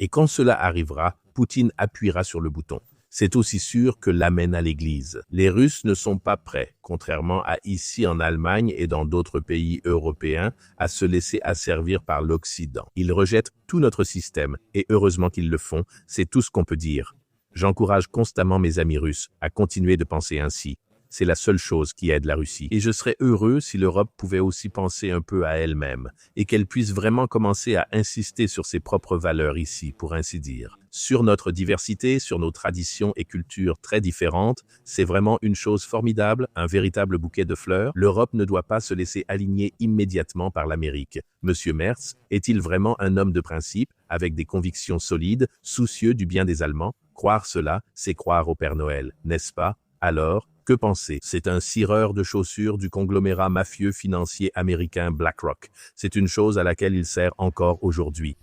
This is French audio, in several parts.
Et quand cela arrivera, Poutine appuiera sur le bouton. C'est aussi sûr que l'amène à l'église. Les Russes ne sont pas prêts, contrairement à ici en Allemagne et dans d'autres pays européens, à se laisser asservir par l'Occident. Ils rejettent tout notre système, et heureusement qu'ils le font, c'est tout ce qu'on peut dire. J'encourage constamment mes amis russes à continuer de penser ainsi. C'est la seule chose qui aide la Russie. Et je serais heureux si l'Europe pouvait aussi penser un peu à elle-même et qu'elle puisse vraiment commencer à insister sur ses propres valeurs ici, pour ainsi dire. Sur notre diversité, sur nos traditions et cultures très différentes, c'est vraiment une chose formidable, un véritable bouquet de fleurs. L'Europe ne doit pas se laisser aligner immédiatement par l'Amérique. Monsieur Merz est-il vraiment un homme de principe, avec des convictions solides, soucieux du bien des Allemands? Croire cela, c'est croire au Père Noël, n'est-ce pas? Alors, que penser? C'est un cireur de chaussures du conglomérat mafieux financier américain BlackRock. C'est une chose à laquelle il sert encore aujourd'hui.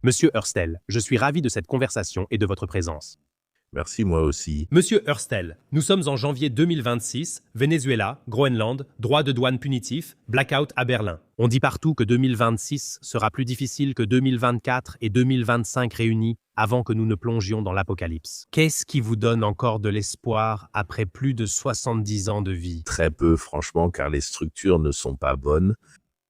Monsieur Hurstel, je suis ravi de cette conversation et de votre présence. Merci, moi aussi. Monsieur Hurstel, nous sommes en janvier 2026, Venezuela, Groenland, droit de douane punitif, blackout à Berlin. On dit partout que 2026 sera plus difficile que 2024 et 2025 réunis avant que nous ne plongions dans l'apocalypse. Qu'est-ce qui vous donne encore de l'espoir après plus de 70 ans de vie? Très peu, franchement, car les structures ne sont pas bonnes.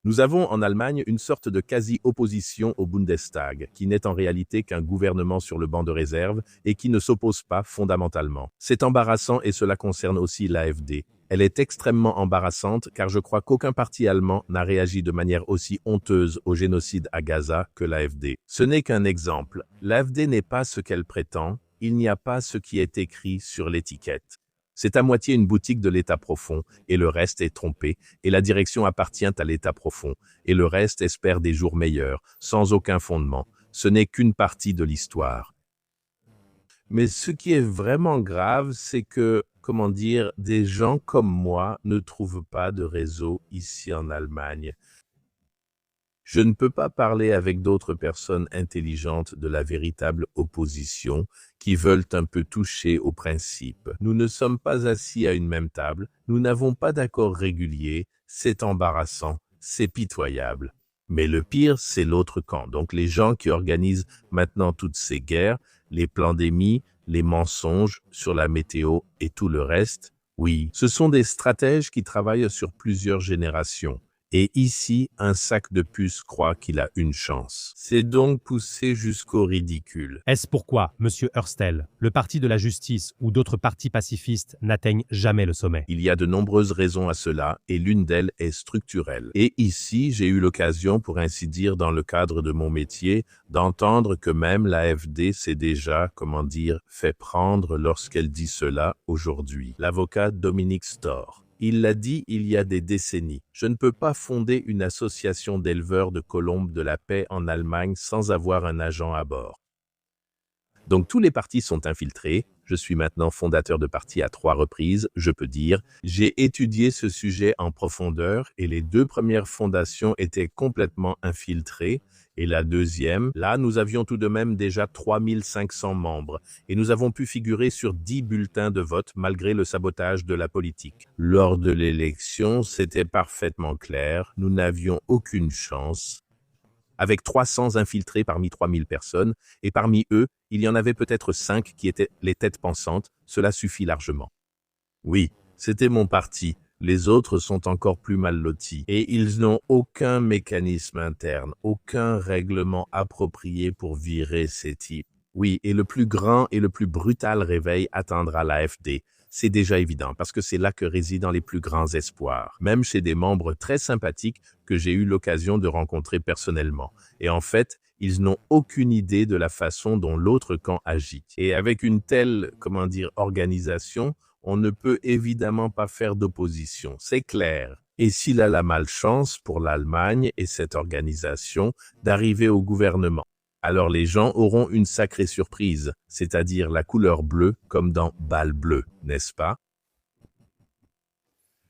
Nous avons en Allemagne une sorte de quasi-opposition au Bundestag, qui n'est en réalité qu'un gouvernement sur le banc de réserve et qui ne s'oppose pas fondamentalement. C'est embarrassant et cela concerne aussi l'AfD. Elle est extrêmement embarrassante car je crois qu'aucun parti allemand n'a réagi de manière aussi honteuse au génocide à Gaza que l'AfD. Ce n'est qu'un exemple. L'AfD n'est pas ce qu'elle prétend, il n'y a pas ce qui est écrit sur l'étiquette. C'est à moitié une boutique de l'État profond, et le reste est trompé, et la direction appartient à l'État profond, et le reste espère des jours meilleurs, sans aucun fondement. Ce n'est qu'une partie de l'histoire. Mais ce qui est vraiment grave, c'est que, des gens comme moi ne trouvent pas de réseau ici en Allemagne. Je ne peux pas parler avec d'autres personnes intelligentes de la véritable opposition qui veulent un peu toucher aux principes. Nous ne sommes pas assis à une même table, nous n'avons pas d'accord régulier, c'est embarrassant, c'est pitoyable. Mais le pire, c'est l'autre camp, donc les gens qui organisent maintenant toutes ces guerres, les pandémies, les mensonges sur la météo et tout le reste. Oui, ce sont des stratèges qui travaillent sur plusieurs générations. Et ici, un sac de puces croit qu'il a une chance. C'est donc poussé jusqu'au ridicule. Est-ce pourquoi, monsieur Hurstel, le parti de la justice ou d'autres partis pacifistes n'atteignent jamais le sommet? Il y a de nombreuses raisons à cela, et l'une d'elles est structurelle. Et ici, j'ai eu l'occasion, pour ainsi dire, dans le cadre de mon métier, d'entendre que même l'AfD s'est déjà, fait prendre lorsqu'elle dit cela aujourd'hui. L'avocat Dominique Storr. Il l'a dit il y a des décennies. Je ne peux pas fonder une association d'éleveurs de colombes de la paix en Allemagne sans avoir un agent à bord. Donc tous les partis sont infiltrés. Je suis maintenant fondateur de parti à 3 reprises, je peux dire. J'ai étudié ce sujet en profondeur et les 2 premières fondations étaient complètement infiltrées. Et la deuxième, là, nous avions tout de même déjà 3500 membres et nous avons pu figurer sur 10 bulletins de vote malgré le sabotage de la politique. Lors de l'élection, c'était parfaitement clair, nous n'avions aucune chance. Avec 300 infiltrés parmi 3000 personnes, et parmi eux, il y en avait peut-être 5 qui étaient les têtes pensantes, cela suffit largement. Oui, c'était mon parti. Les autres sont encore plus mal lotis et ils n'ont aucun mécanisme interne, aucun règlement approprié pour virer ces types. Oui, et le plus grand et le plus brutal réveil atteindra l'AfD. C'est déjà évident parce que c'est là que résident les plus grands espoirs, même chez des membres très sympathiques que j'ai eu l'occasion de rencontrer personnellement. Et en fait, ils n'ont aucune idée de la façon dont l'autre camp agit. Et avec une telle, organisation, on ne peut évidemment pas faire d'opposition, c'est clair. Et s'il a la malchance pour l'Allemagne et cette organisation d'arriver au gouvernement, alors les gens auront une sacrée surprise, c'est-à-dire la couleur bleue comme dans Bal bleu, n'est-ce pas?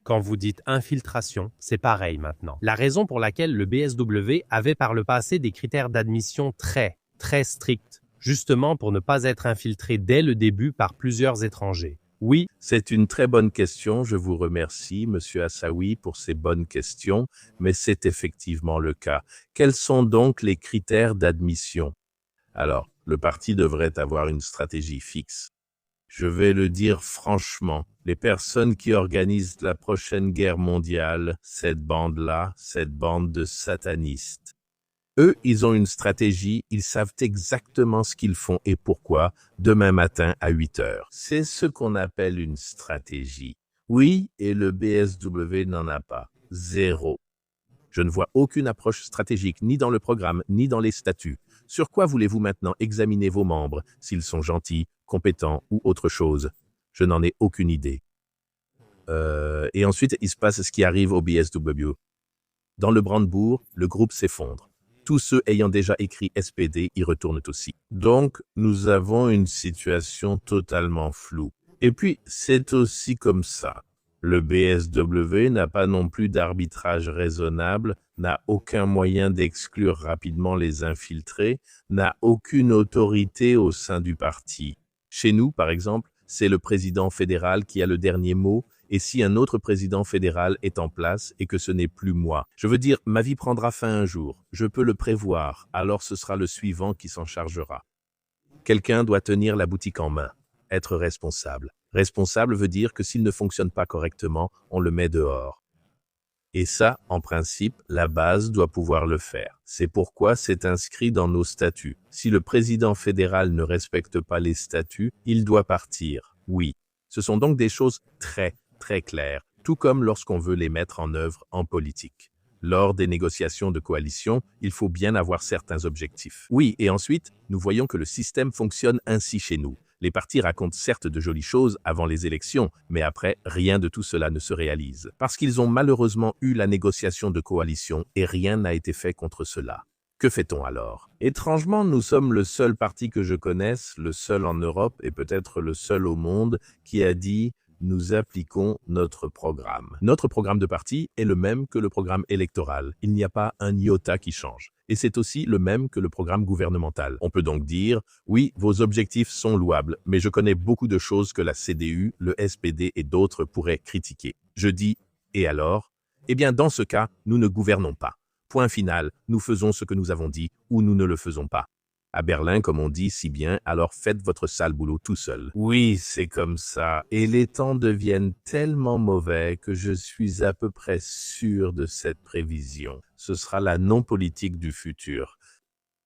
Quand vous dites infiltration, c'est pareil maintenant. La raison pour laquelle le BSW avait par le passé des critères d'admission très stricts, justement pour ne pas être infiltré dès le début par plusieurs étrangers. Oui, C'est une très bonne question. Je vous remercie, Monsieur Assaoui, pour ces bonnes questions, mais c'est effectivement le cas. Quels sont donc les critères d'admission? Alors, le parti devrait avoir une stratégie fixe. Je vais le dire franchement, les personnes qui organisent la prochaine guerre mondiale, cette bande-là, cette bande de satanistes, eux, ils ont une stratégie, ils savent exactement ce qu'ils font et pourquoi, demain matin à 8 heures. C'est ce qu'on appelle une stratégie. Oui, et le BSW n'en a pas. Zéro. Je ne vois aucune approche stratégique, ni dans le programme, ni dans les statuts. Sur quoi voulez-vous maintenant examiner vos membres, s'ils sont gentils, compétents ou autre chose? Je n'en ai aucune idée. Et ensuite, il se passe ce qui arrive au BSW. Dans le Brandebourg, le groupe s'effondre. Tous ceux ayant déjà écrit SPD y retournent aussi. Donc, nous avons une situation totalement floue. Et puis, c'est aussi comme ça. Le BSW n'a pas non plus d'arbitrage raisonnable, n'a aucun moyen d'exclure rapidement les infiltrés, n'a aucune autorité au sein du parti. Chez nous, par exemple, c'est le président fédéral qui a le dernier mot, et si un autre président fédéral est en place et que ce n'est plus moi. Je veux dire, ma vie prendra fin un jour, je peux le prévoir, alors ce sera le suivant qui s'en chargera. Quelqu'un doit tenir la boutique en main, être responsable. Responsable veut dire que s'il ne fonctionne pas correctement, on le met dehors. Et ça, en principe, la base doit pouvoir le faire. C'est pourquoi c'est inscrit dans nos statuts. Si le président fédéral ne respecte pas les statuts, il doit partir. Oui. Ce sont donc des choses très claires, tout comme lorsqu'on veut les mettre en œuvre en politique. Lors des négociations de coalition, il faut bien avoir certains objectifs. Oui, et ensuite, nous voyons que le système fonctionne ainsi chez nous. Les partis racontent certes de jolies choses avant les élections, mais après, rien de tout cela ne se réalise. Parce qu'ils ont malheureusement eu la négociation de coalition et rien n'a été fait contre cela. Que fait-on alors? Étrangement, nous sommes le seul parti que je connaisse, le seul en Europe et peut-être le seul au monde, qui a dit « nous appliquons notre programme ». Notre programme de parti est le même que le programme électoral. Il n'y a pas un iota qui change. Et c'est aussi le même que le programme gouvernemental. On peut donc dire « oui, vos objectifs sont louables, mais je connais beaucoup de choses que la CDU, le SPD et d'autres pourraient critiquer ». Je dis « et alors ?» Eh bien, dans ce cas, nous ne gouvernons pas. Point final, nous faisons ce que nous avons dit ou nous ne le faisons pas. À Berlin, comme on dit si bien, alors faites votre sale boulot tout seul. Oui, c'est comme ça. Et les temps deviennent tellement mauvais que je suis à peu près sûr de cette prévision. Ce sera la non-politique du futur.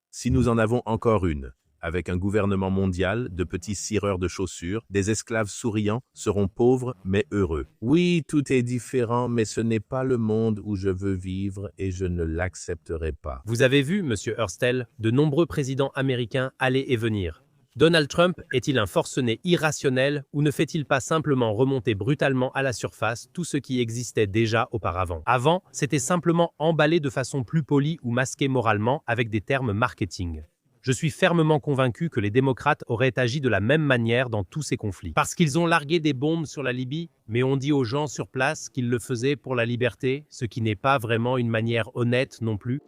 Si nous en avons encore une, avec un gouvernement mondial, de petits cireurs de chaussures, des esclaves souriants seront pauvres mais heureux. Oui, tout est différent, mais ce n'est pas le monde où je veux vivre et je ne l'accepterai pas. vous avez vu, Monsieur Hurstel, de nombreux présidents américains aller et venir. Donald Trump est-il un forcené irrationnel ou ne fait-il pas simplement remonter brutalement à la surface tout ce qui existait déjà auparavant? Avant, c'était simplement emballé de façon plus polie ou masqué moralement avec des termes marketing. Je suis fermement convaincu que les démocrates auraient agi de la même manière dans tous ces conflits. Parce qu'ils ont largué des bombes sur la Libye, mais on dit aux gens sur place qu'ils le faisaient pour la liberté, ce qui n'est pas vraiment une manière honnête non plus.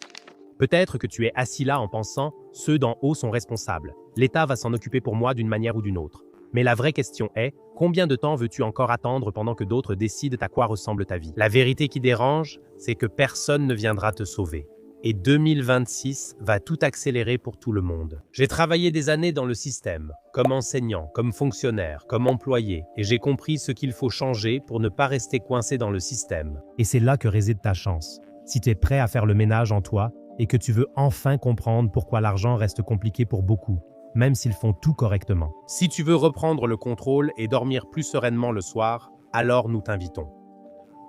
Peut-être que tu es assis là en pensant « ceux d'en haut sont responsables. L'État va s'en occuper pour moi d'une manière ou d'une autre. » Mais la vraie question est « combien de temps veux-tu encore attendre pendant que d'autres décident à quoi ressemble ta vie ?» La vérité qui dérange, c'est que personne ne viendra te sauver. Et 2026 va tout accélérer pour tout le monde. J'ai travaillé des années dans le système, comme enseignant, comme fonctionnaire, comme employé, et j'ai compris ce qu'il faut changer pour ne pas rester coincé dans le système. Et c'est là que réside ta chance. Si tu es prêt à faire le ménage en toi et que tu veux enfin comprendre pourquoi l'argent reste compliqué pour beaucoup, même s'ils font tout correctement. Si tu veux reprendre le contrôle et dormir plus sereinement le soir, alors nous t'invitons.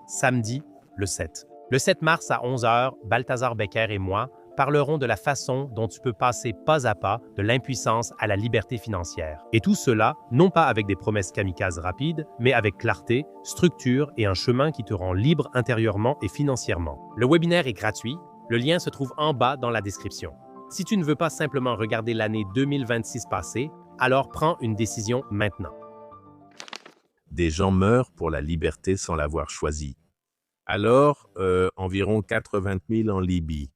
Samedi, le 7. Le 7 mars à 11 h, Balthazar Becker et moi parlerons de la façon dont tu peux passer pas à pas de l'impuissance à la liberté financière. Et tout cela, non pas avec des promesses kamikazes rapides, mais avec clarté, structure et un chemin qui te rend libre intérieurement et financièrement. Le webinaire est gratuit, le lien se trouve en bas dans la description. Si tu ne veux pas simplement regarder l'année 2026 passer, alors prends une décision maintenant. Des gens meurent pour la liberté sans l'avoir choisie. Alors, environ 80 000 en Libye.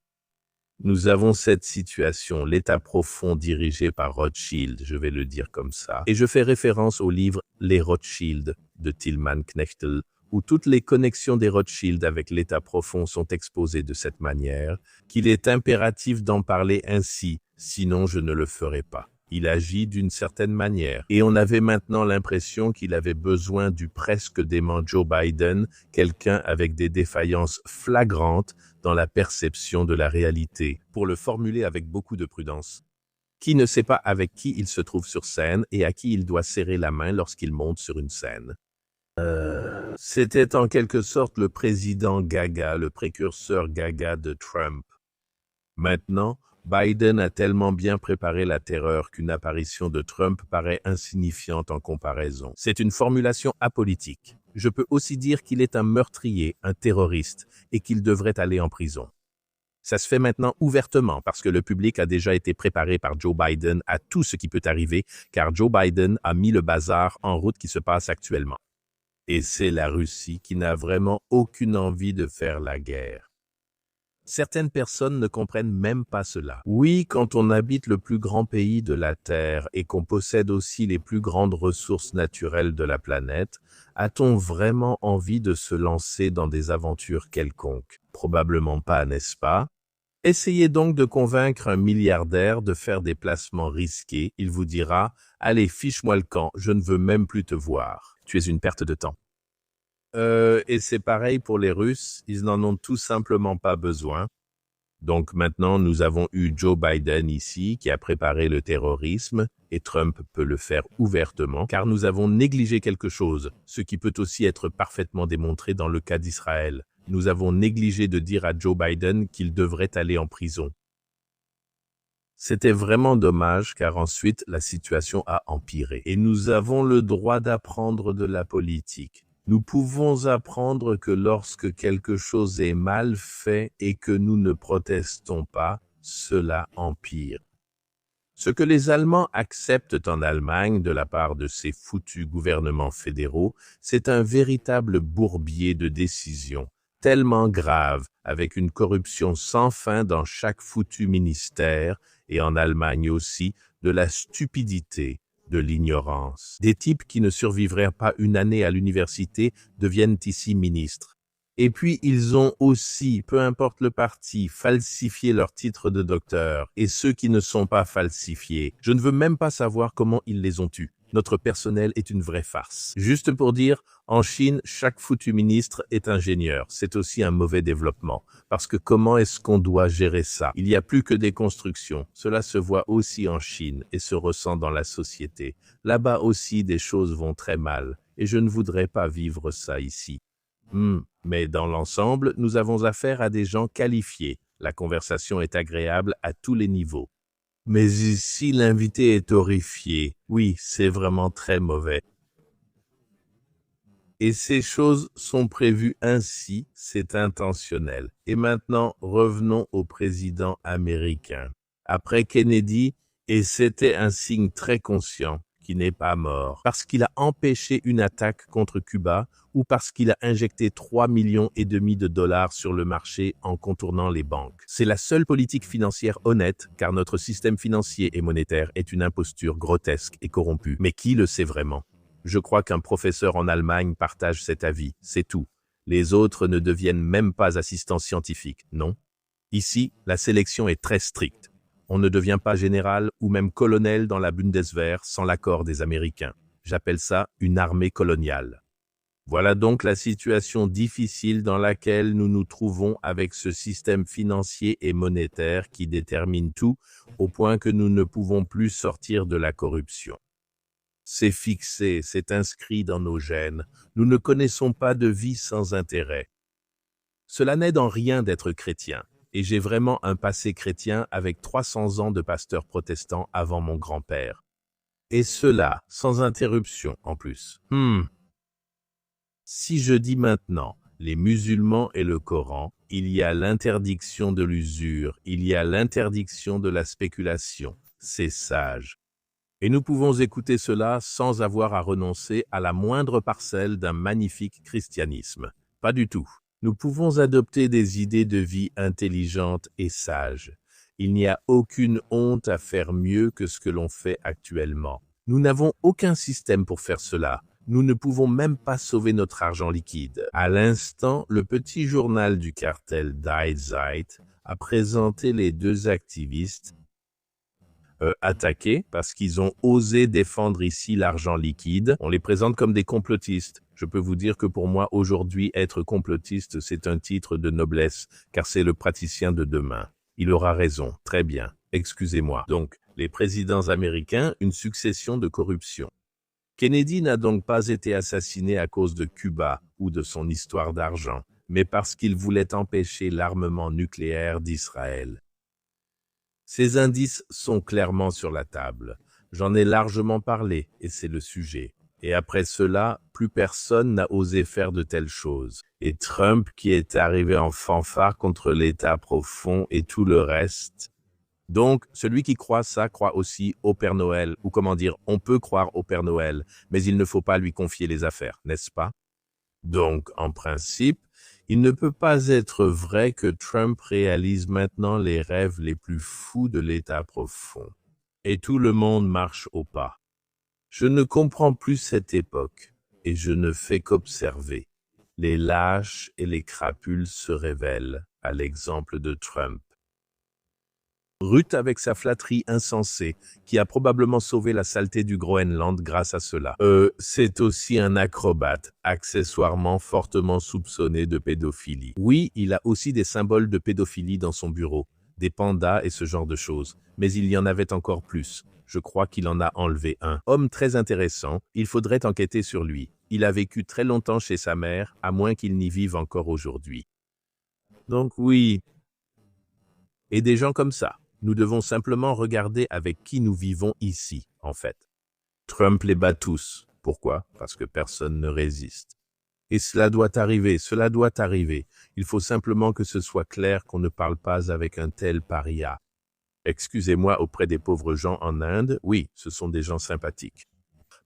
Nous avons cette situation, l'État profond dirigé par Rothschild, je vais le dire comme ça. Et je fais référence au livre Les Rothschild de Tilman Knechtel, où toutes les connexions des Rothschild avec l'État profond sont exposées de cette manière, qu'il est impératif d'en parler ainsi, sinon je ne le ferai pas. Il agit d'une certaine manière. Et on avait maintenant l'impression qu'il avait besoin du presque dément Joe Biden, quelqu'un avec des défaillances flagrantes dans la perception de la réalité, pour le formuler avec beaucoup de prudence. Qui ne sait pas avec qui il se trouve sur scène et à qui il doit serrer la main lorsqu'il monte sur une scène. C'était en quelque sorte le président Gaga, le précurseur Gaga de Trump. Maintenant, Biden a tellement bien préparé la terreur qu'une apparition de Trump paraît insignifiante en comparaison. C'est une formulation apolitique. Je peux aussi dire qu'il est un meurtrier, un terroriste, et qu'il devrait aller en prison. Ça se fait maintenant ouvertement parce que le public a déjà été préparé par Joe Biden à tout ce qui peut arriver, car Joe Biden a mis le bazar en route qui se passe actuellement. Et c'est la Russie qui n'a vraiment aucune envie de faire la guerre. Certaines personnes ne comprennent même pas cela. Oui, quand on habite le plus grand pays de la Terre et qu'on possède aussi les plus grandes ressources naturelles de la planète, a-t-on vraiment envie de se lancer dans des aventures quelconques? Probablement pas, n'est-ce pas? Essayez donc de convaincre un milliardaire de faire des placements risqués. Il vous dira « Allez, fiche-moi le camp, je ne veux même plus te voir. Tu es une perte de temps. » Et c'est pareil pour les Russes, ils n'en ont tout simplement pas besoin. Donc maintenant, nous avons eu Joe Biden ici qui a préparé le terrorisme et Trump peut le faire ouvertement car nous avons négligé quelque chose, ce qui peut aussi être parfaitement démontré dans le cas d'Israël. Nous avons négligé de dire à Joe Biden qu'il devrait aller en prison. C'était vraiment dommage car ensuite la situation a empiré et nous avons le droit d'apprendre de la politique. Nous pouvons apprendre que lorsque quelque chose est mal fait et que nous ne protestons pas, cela empire. Ce que les Allemands acceptent en Allemagne de la part de ces foutus gouvernements fédéraux, c'est un véritable bourbier de décisions, tellement grave, avec une corruption sans fin dans chaque foutu ministère, et en Allemagne aussi, de la stupidité, de l'ignorance. Des types qui ne survivraient pas une année à l'université deviennent ici ministres. Et puis ils ont aussi, peu importe le parti, falsifié leur titre de docteur. Et ceux qui ne sont pas falsifiés, je ne veux même pas savoir comment ils les ont eus. Notre personnel est une vraie farce. Juste pour dire, en Chine, chaque foutu ministre est ingénieur. C'est aussi un mauvais développement. Parce que comment est-ce qu'on doit gérer ça? Il n'y a plus que des constructions. Cela se voit aussi en Chine et se ressent dans la société. Là-bas aussi, des choses vont très mal. Et je ne voudrais pas vivre ça ici. Mais dans l'ensemble, nous avons affaire à des gens qualifiés. La conversation est agréable à tous les niveaux. Mais ici, l'invité est horrifié. Oui, c'est vraiment très mauvais. Et ces choses sont prévues ainsi, c'est intentionnel. Et maintenant, revenons au président américain. Après Kennedy, et c'était un signe très conscient, qui n'est pas mort, parce qu'il a empêché une attaque contre Cuba ou parce qu'il a injecté 3,5 millions de dollars sur le marché en contournant les banques. C'est la seule politique financière honnête, car notre système financier et monétaire est une imposture grotesque et corrompue. Mais qui le sait vraiment? Je crois qu'un professeur en Allemagne partage cet avis, c'est tout. Les autres ne deviennent même pas assistants scientifiques, non? Ici, la sélection est très stricte. On ne devient pas général ou même colonel dans la Bundeswehr sans l'accord des Américains. J'appelle ça une armée coloniale. Voilà donc la situation difficile dans laquelle nous nous trouvons avec ce système financier et monétaire qui détermine tout, au point que nous ne pouvons plus sortir de la corruption. C'est fixé, c'est inscrit dans nos gènes. Nous ne connaissons pas de vie sans intérêt. Cela n'aide en rien d'être chrétien. Et j'ai vraiment un passé chrétien avec 300 ans de pasteur protestant avant mon grand-père. Et cela, sans interruption en plus. Si je dis maintenant, les musulmans et le Coran, il y a l'interdiction de l'usure, il y a l'interdiction de la spéculation. C'est sage. Et nous pouvons écouter cela sans avoir à renoncer à la moindre parcelle d'un magnifique christianisme. Pas du tout. Nous pouvons adopter des idées de vie intelligentes et sages. Il n'y a aucune honte à faire mieux que ce que l'on fait actuellement. Nous n'avons aucun système pour faire cela. Nous ne pouvons même pas sauver notre argent liquide. À l'instant, le petit journal du cartel Die Zeit a présenté les deux activistes attaqués parce qu'ils ont osé défendre ici l'argent liquide. On les présente comme des complotistes. Je peux vous dire que pour moi, aujourd'hui, être complotiste, c'est un titre de noblesse, car c'est le praticien de demain. Il aura raison. Très bien. Excusez-moi. Donc, les présidents américains, une succession de corruption. Kennedy n'a donc pas été assassiné à cause de Cuba ou de son histoire d'argent, mais parce qu'il voulait empêcher l'armement nucléaire d'Israël. Ces indices sont clairement sur la table. J'en ai largement parlé, et c'est le sujet. Et après cela, plus personne n'a osé faire de telles choses. Et Trump, qui est arrivé en fanfare contre l'État profond et tout le reste. Donc, celui qui croit ça croit aussi au Père Noël, ou comment dire, on peut croire au Père Noël, mais il ne faut pas lui confier les affaires, n'est-ce pas? Donc, en principe, il ne peut pas être vrai que Trump réalise maintenant les rêves les plus fous de l'État profond. Et tout le monde marche au pas. Je ne comprends plus cette époque, et je ne fais qu'observer. Les lâches et les crapules se révèlent, à l'exemple de Trump. Ruth avec sa flatterie insensée, qui a probablement sauvé la saleté du Groenland grâce à cela. C'est aussi un acrobate, accessoirement fortement soupçonné de pédophilie. Oui, il a aussi des symboles de pédophilie dans son bureau, des pandas et ce genre de choses, mais il y en avait encore plus. Je crois qu'il en a enlevé un. Homme très intéressant, il faudrait enquêter sur lui. Il a vécu très longtemps chez sa mère, à moins qu'il n'y vive encore aujourd'hui. Donc oui, et des gens comme ça. Nous devons simplement regarder avec qui nous vivons ici, en fait. Trump les bat tous. Pourquoi? Parce que personne ne résiste. Et cela doit arriver, cela doit arriver. Il faut simplement que ce soit clair qu'on ne parle pas avec un tel paria. Excusez-moi auprès des pauvres gens en Inde, oui, ce sont des gens sympathiques.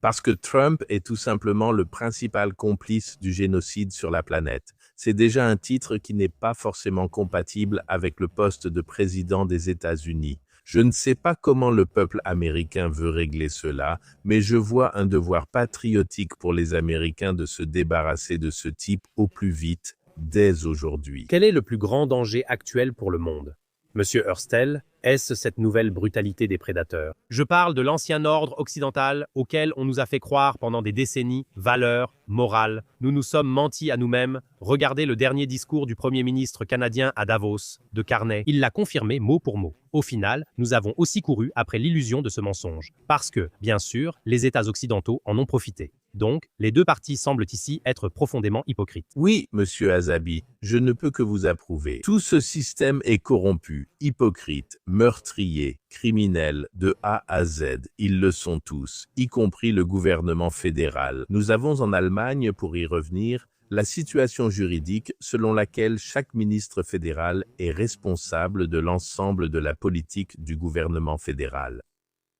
Parce que Trump est tout simplement le principal complice du génocide sur la planète. C'est déjà un titre qui n'est pas forcément compatible avec le poste de président des États-Unis. Je ne sais pas comment le peuple américain veut régler cela, mais je vois un devoir patriotique pour les Américains de se débarrasser de ce type au plus vite, dès aujourd'hui. Quel est le plus grand danger actuel pour le monde? Monsieur Hurstel, est-ce cette nouvelle brutalité des prédateurs? Je parle de l'ancien ordre occidental auquel on nous a fait croire pendant des décennies, valeurs, morale. Nous nous sommes mentis à nous-mêmes. Regardez le dernier discours du Premier ministre canadien à Davos, de Carney. Il l'a confirmé mot pour mot. Au final, nous avons aussi couru après l'illusion de ce mensonge. Parce que, bien sûr, les États occidentaux en ont profité. Donc, les deux parties semblent ici être profondément hypocrites. Oui, monsieur Azabi, je ne peux que vous approuver. Tout ce système est corrompu, hypocrite, meurtrier, criminel, de A à Z. Ils le sont tous, y compris le gouvernement fédéral. Nous avons en Allemagne, pour y revenir, la situation juridique selon laquelle chaque ministre fédéral est responsable de l'ensemble de la politique du gouvernement fédéral.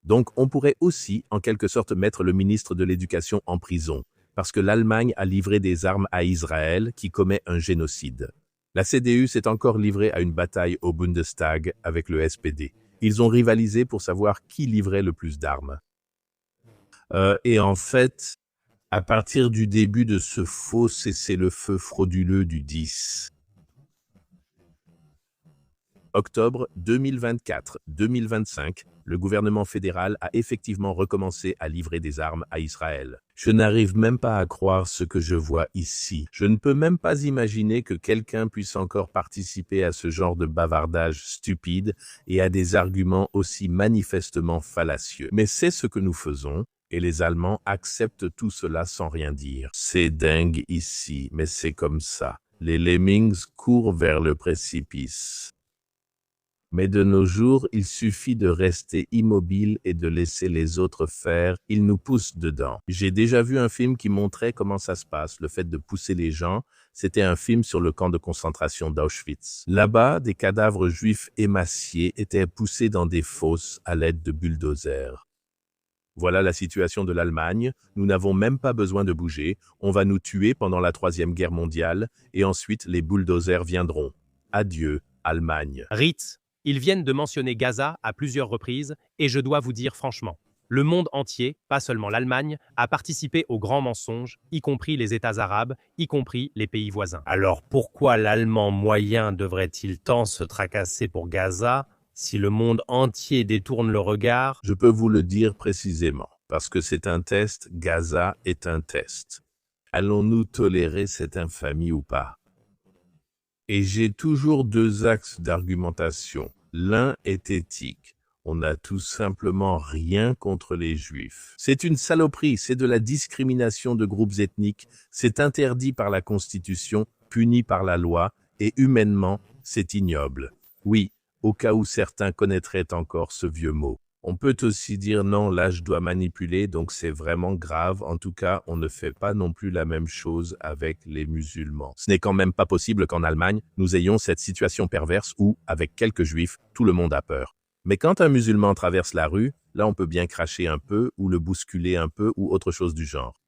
Donc on pourrait aussi, en quelque sorte, mettre le ministre de l'Éducation en prison, parce que l'Allemagne a livré des armes à Israël qui commet un génocide. La CDU s'est encore livrée à une bataille au Bundestag avec le SPD. Ils ont rivalisé pour savoir qui livrait le plus d'armes. Et en fait, à partir du début de ce faux cessez-le-feu frauduleux du 10 octobre 2024-2025, le gouvernement fédéral a effectivement recommencé à livrer des armes à Israël. Je n'arrive même pas à croire ce que je vois ici. Je ne peux même pas imaginer que quelqu'un puisse encore participer à ce genre de bavardage stupide et à des arguments aussi manifestement fallacieux. Mais c'est ce que nous faisons. Et les Allemands acceptent tout cela sans rien dire. C'est dingue ici, mais c'est comme ça. Les lemmings courent vers le précipice. Mais de nos jours, il suffit de rester immobile et de laisser les autres faire, ils nous poussent dedans. J'ai déjà vu un film qui montrait comment ça se passe, le fait de pousser les gens. C'était un film sur le camp de concentration d'Auschwitz. Là-bas, des cadavres juifs émaciés étaient poussés dans des fosses à l'aide de bulldozers. Voilà la situation de l'Allemagne, nous n'avons même pas besoin de bouger, on va nous tuer pendant la Troisième Guerre mondiale, et ensuite les bulldozers viendront. Adieu, Allemagne. Ritz, Ils viennent de mentionner Gaza à plusieurs reprises, et je dois vous dire franchement, le monde entier, pas seulement l'Allemagne, a participé au grand mensonge, y compris les États arabes, y compris les pays voisins. Alors pourquoi l'Allemand moyen devrait-il tant se tracasser pour Gaza si le monde entier détourne le regard? Je peux vous le dire précisément, parce que c'est un test, Gaza est un test. Allons-nous tolérer cette infamie ou pas? Et j'ai toujours deux axes d'argumentation. L'un est éthique. On n'a tout simplement rien contre les Juifs. C'est une saloperie, c'est de la discrimination de groupes ethniques, c'est interdit par la Constitution, puni par la loi, et humainement, c'est ignoble. Oui, au cas où certains connaîtraient encore ce vieux mot. On peut aussi dire non, là je dois manipuler, donc c'est vraiment grave. En tout cas, on ne fait pas non plus la même chose avec les musulmans. Ce n'est quand même pas possible qu'en Allemagne, nous ayons cette situation perverse où, avec quelques juifs, tout le monde a peur. Mais quand un musulman traverse la rue, là on peut bien cracher un peu, ou le bousculer un peu, ou autre chose du genre.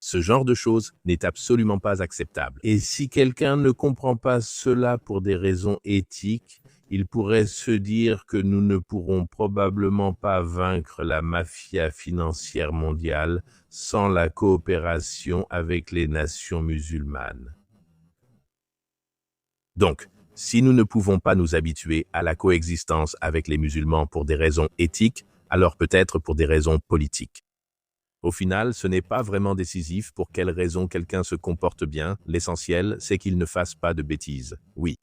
Ce genre de choses n'est absolument pas acceptable. Et si quelqu'un ne comprend pas cela pour des raisons éthiques, il pourrait se dire que nous ne pourrons probablement pas vaincre la mafia financière mondiale sans la coopération avec les nations musulmanes. Donc, si nous ne pouvons pas nous habituer à la coexistence avec les musulmans pour des raisons éthiques, alors peut-être pour des raisons politiques. Au final, ce n'est pas vraiment décisif pour quelle raison quelqu'un se comporte bien. L'essentiel, c'est qu'il ne fasse pas de bêtises. Oui.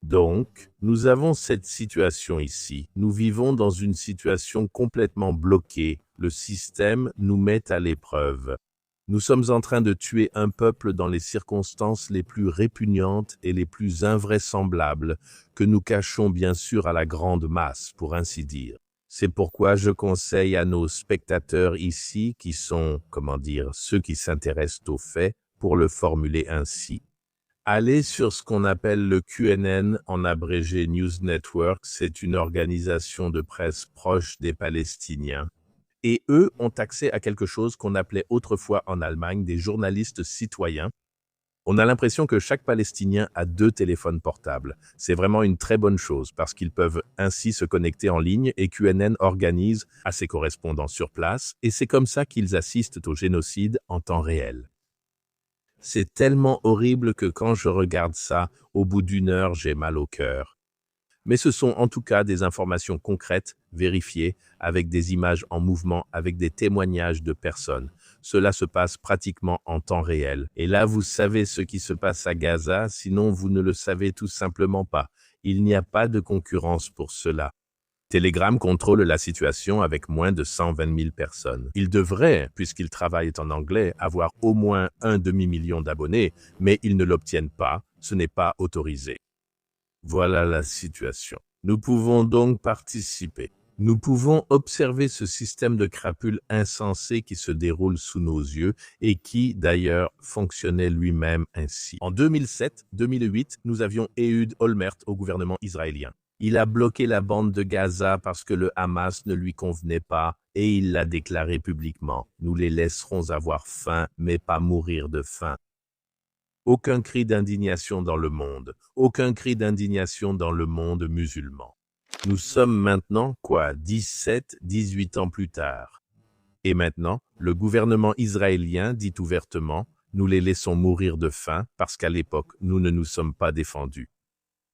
Donc, nous avons cette situation ici. Nous vivons dans une situation complètement bloquée. Le système nous met à l'épreuve. Nous sommes en train de tuer un peuple dans les circonstances les plus répugnantes et les plus invraisemblables, que nous cachons bien sûr à la grande masse, pour ainsi dire. C'est pourquoi je conseille à nos spectateurs ici, qui sont, ceux qui s'intéressent aux faits, pour le formuler ainsi. Allez sur ce qu'on appelle le QNN, en abrégé News Network, c'est une organisation de presse proche des Palestiniens. Et eux ont accès à quelque chose qu'on appelait autrefois en Allemagne des journalistes citoyens. On a l'impression que chaque Palestinien a 2 téléphones portables. C'est vraiment une très bonne chose parce qu'ils peuvent ainsi se connecter en ligne et QNN organise à ses correspondants sur place et c'est comme ça qu'ils assistent au génocide en temps réel. C'est tellement horrible que quand je regarde ça, au bout d'1 heure, j'ai mal au cœur. Mais ce sont en tout cas des informations concrètes, vérifiées, avec des images en mouvement, avec des témoignages de personnes. Cela se passe pratiquement en temps réel. Et là, vous savez ce qui se passe à Gaza, sinon vous ne le savez tout simplement pas. Il n'y a pas de concurrence pour cela. Telegram contrôle la situation avec moins de 120 000 personnes. Il devrait, puisqu'il travaille en anglais, avoir au moins 1 demi-million d'abonnés, mais ils ne l'obtiennent pas, ce n'est pas autorisé. Voilà la situation. Nous pouvons donc participer. Nous pouvons observer ce système de crapules insensé qui se déroule sous nos yeux et qui, d'ailleurs, fonctionnait lui-même ainsi. En 2007-2008, nous avions Ehud Olmert au gouvernement israélien. Il a bloqué la bande de Gaza parce que le Hamas ne lui convenait pas et il l'a déclaré publiquement. Nous les laisserons avoir faim, mais pas mourir de faim. Aucun cri d'indignation dans le monde, aucun cri d'indignation dans le monde musulman. Nous sommes maintenant, 18 ans plus tard. Et maintenant, le gouvernement israélien dit ouvertement, nous les laissons mourir de faim parce qu'à l'époque, nous ne nous sommes pas défendus.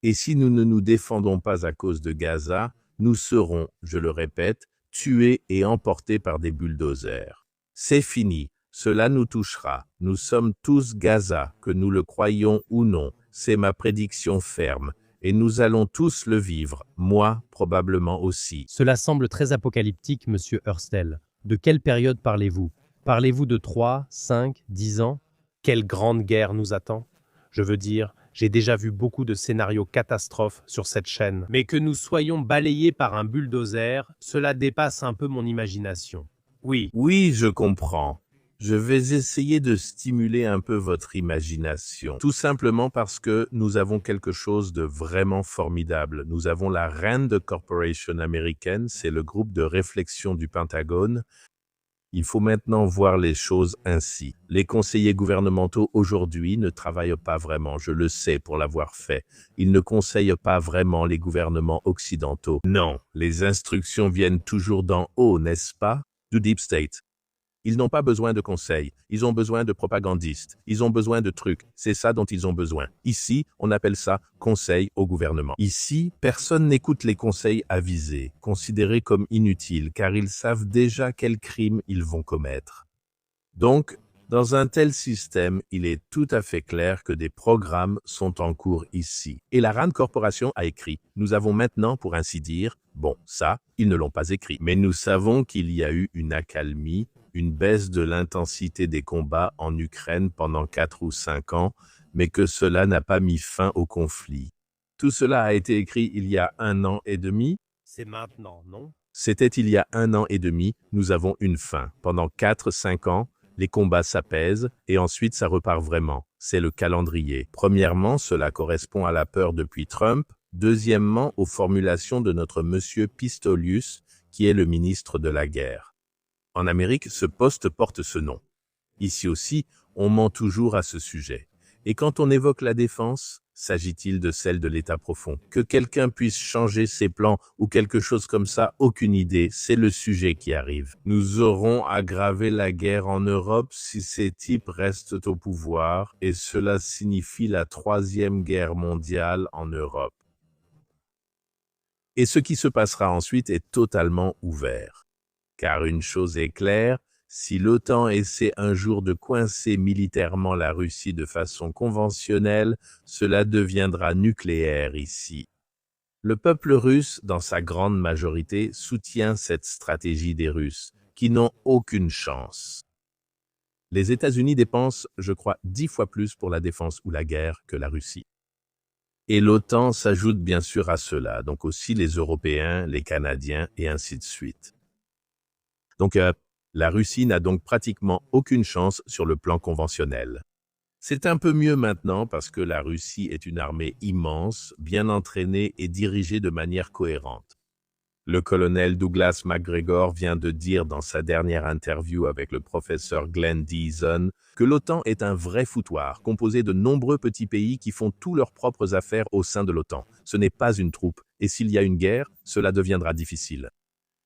Et si nous ne nous défendons pas à cause de Gaza, nous serons, je le répète, tués et emportés par des bulldozers. C'est fini. Cela nous touchera. Nous sommes tous Gaza, que nous le croyions ou non. C'est ma prédiction ferme. Et nous allons tous le vivre. Moi, probablement aussi. Cela semble très apocalyptique, monsieur Hurstel. De quelle période parlez-vous? Parlez-vous de 3, 5, 10 ans? Quelle grande guerre nous attend? Je veux dire, j'ai déjà vu beaucoup de scénarios catastrophes sur cette chaîne. Mais que nous soyons balayés par un bulldozer, cela dépasse un peu mon imagination. Oui. Oui, je comprends. Je vais essayer de stimuler un peu votre imagination, tout simplement parce que nous avons quelque chose de vraiment formidable. Nous avons la RAND Corporation américaine, c'est le groupe de réflexion du Pentagone. Il faut maintenant voir les choses ainsi. Les conseillers gouvernementaux aujourd'hui ne travaillent pas vraiment, je le sais pour l'avoir fait. Ils ne conseillent pas vraiment les gouvernements occidentaux. Non, les instructions viennent toujours d'en haut, n'est-ce pas? Du Deep State. Ils n'ont pas besoin de conseils, ils ont besoin de propagandistes, ils ont besoin de trucs, c'est ça dont ils ont besoin. Ici, on appelle ça conseil au gouvernement. Ici, personne n'écoute les conseils avisés, considérés comme inutiles, car ils savent déjà quels crimes ils vont commettre. Donc, dans un tel système, il est tout à fait clair que des programmes sont en cours ici. Et la RAND Corporation a écrit, nous avons maintenant, pour ainsi dire, bon, ça, ils ne l'ont pas écrit, mais nous savons qu'il y a eu une accalmie, une baisse de l'intensité des combats en Ukraine pendant 4 ou 5 ans, mais que cela n'a pas mis fin au conflit. Tout cela a été écrit il y a 1 an et demi. C'est maintenant, non? C'était il y a 1 an et demi, nous avons une fin. Pendant 4-5 ans, les combats s'apaisent et ensuite ça repart vraiment. C'est le calendrier. Premièrement, cela correspond à la peur depuis Trump. Deuxièmement, aux formulations de notre monsieur Pistorius, qui est le ministre de la guerre. En Amérique, ce poste porte ce nom. Ici aussi, on ment toujours à ce sujet. Et quand on évoque la défense, s'agit-il de celle de l'État profond? Que quelqu'un puisse changer ses plans ou quelque chose comme ça, aucune idée, c'est le sujet qui arrive. Nous aurons aggravé la guerre en Europe si ces types restent au pouvoir, et cela signifie la 3e guerre mondiale en Europe. Et ce qui se passera ensuite est totalement ouvert. Car une chose est claire, si l'OTAN essaie un jour de coincer militairement la Russie de façon conventionnelle, cela deviendra nucléaire ici. Le peuple russe, dans sa grande majorité, soutient cette stratégie des Russes, qui n'ont aucune chance. Les États-Unis dépensent, je crois, 10 fois plus pour la défense ou la guerre que la Russie. Et l'OTAN s'ajoute bien sûr à cela, donc aussi les Européens, les Canadiens et ainsi de suite. Donc, la Russie n'a donc pratiquement aucune chance sur le plan conventionnel. C'est un peu mieux maintenant parce que la Russie est une armée immense, bien entraînée et dirigée de manière cohérente. Le colonel Douglas MacGregor vient de dire dans sa dernière interview avec le professeur Glenn Deason que l'OTAN est un vrai foutoir, composé de nombreux petits pays qui font tous leurs propres affaires au sein de l'OTAN. Ce n'est pas une troupe, et s'il y a une guerre, cela deviendra difficile.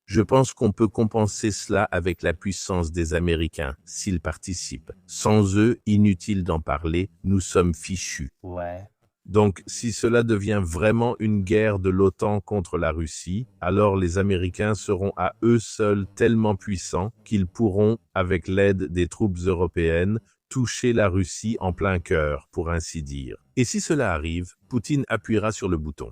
Je pense qu'on peut compenser cela avec la puissance des Américains, s'ils participent. Sans eux, inutile d'en parler, nous sommes fichus. Ouais. Donc, si cela devient vraiment une guerre de l'OTAN contre la Russie, alors les Américains seront à eux seuls tellement puissants qu'ils pourront, avec l'aide des troupes européennes, toucher la Russie en plein cœur, pour ainsi dire. Et si cela arrive, Poutine appuiera sur le bouton.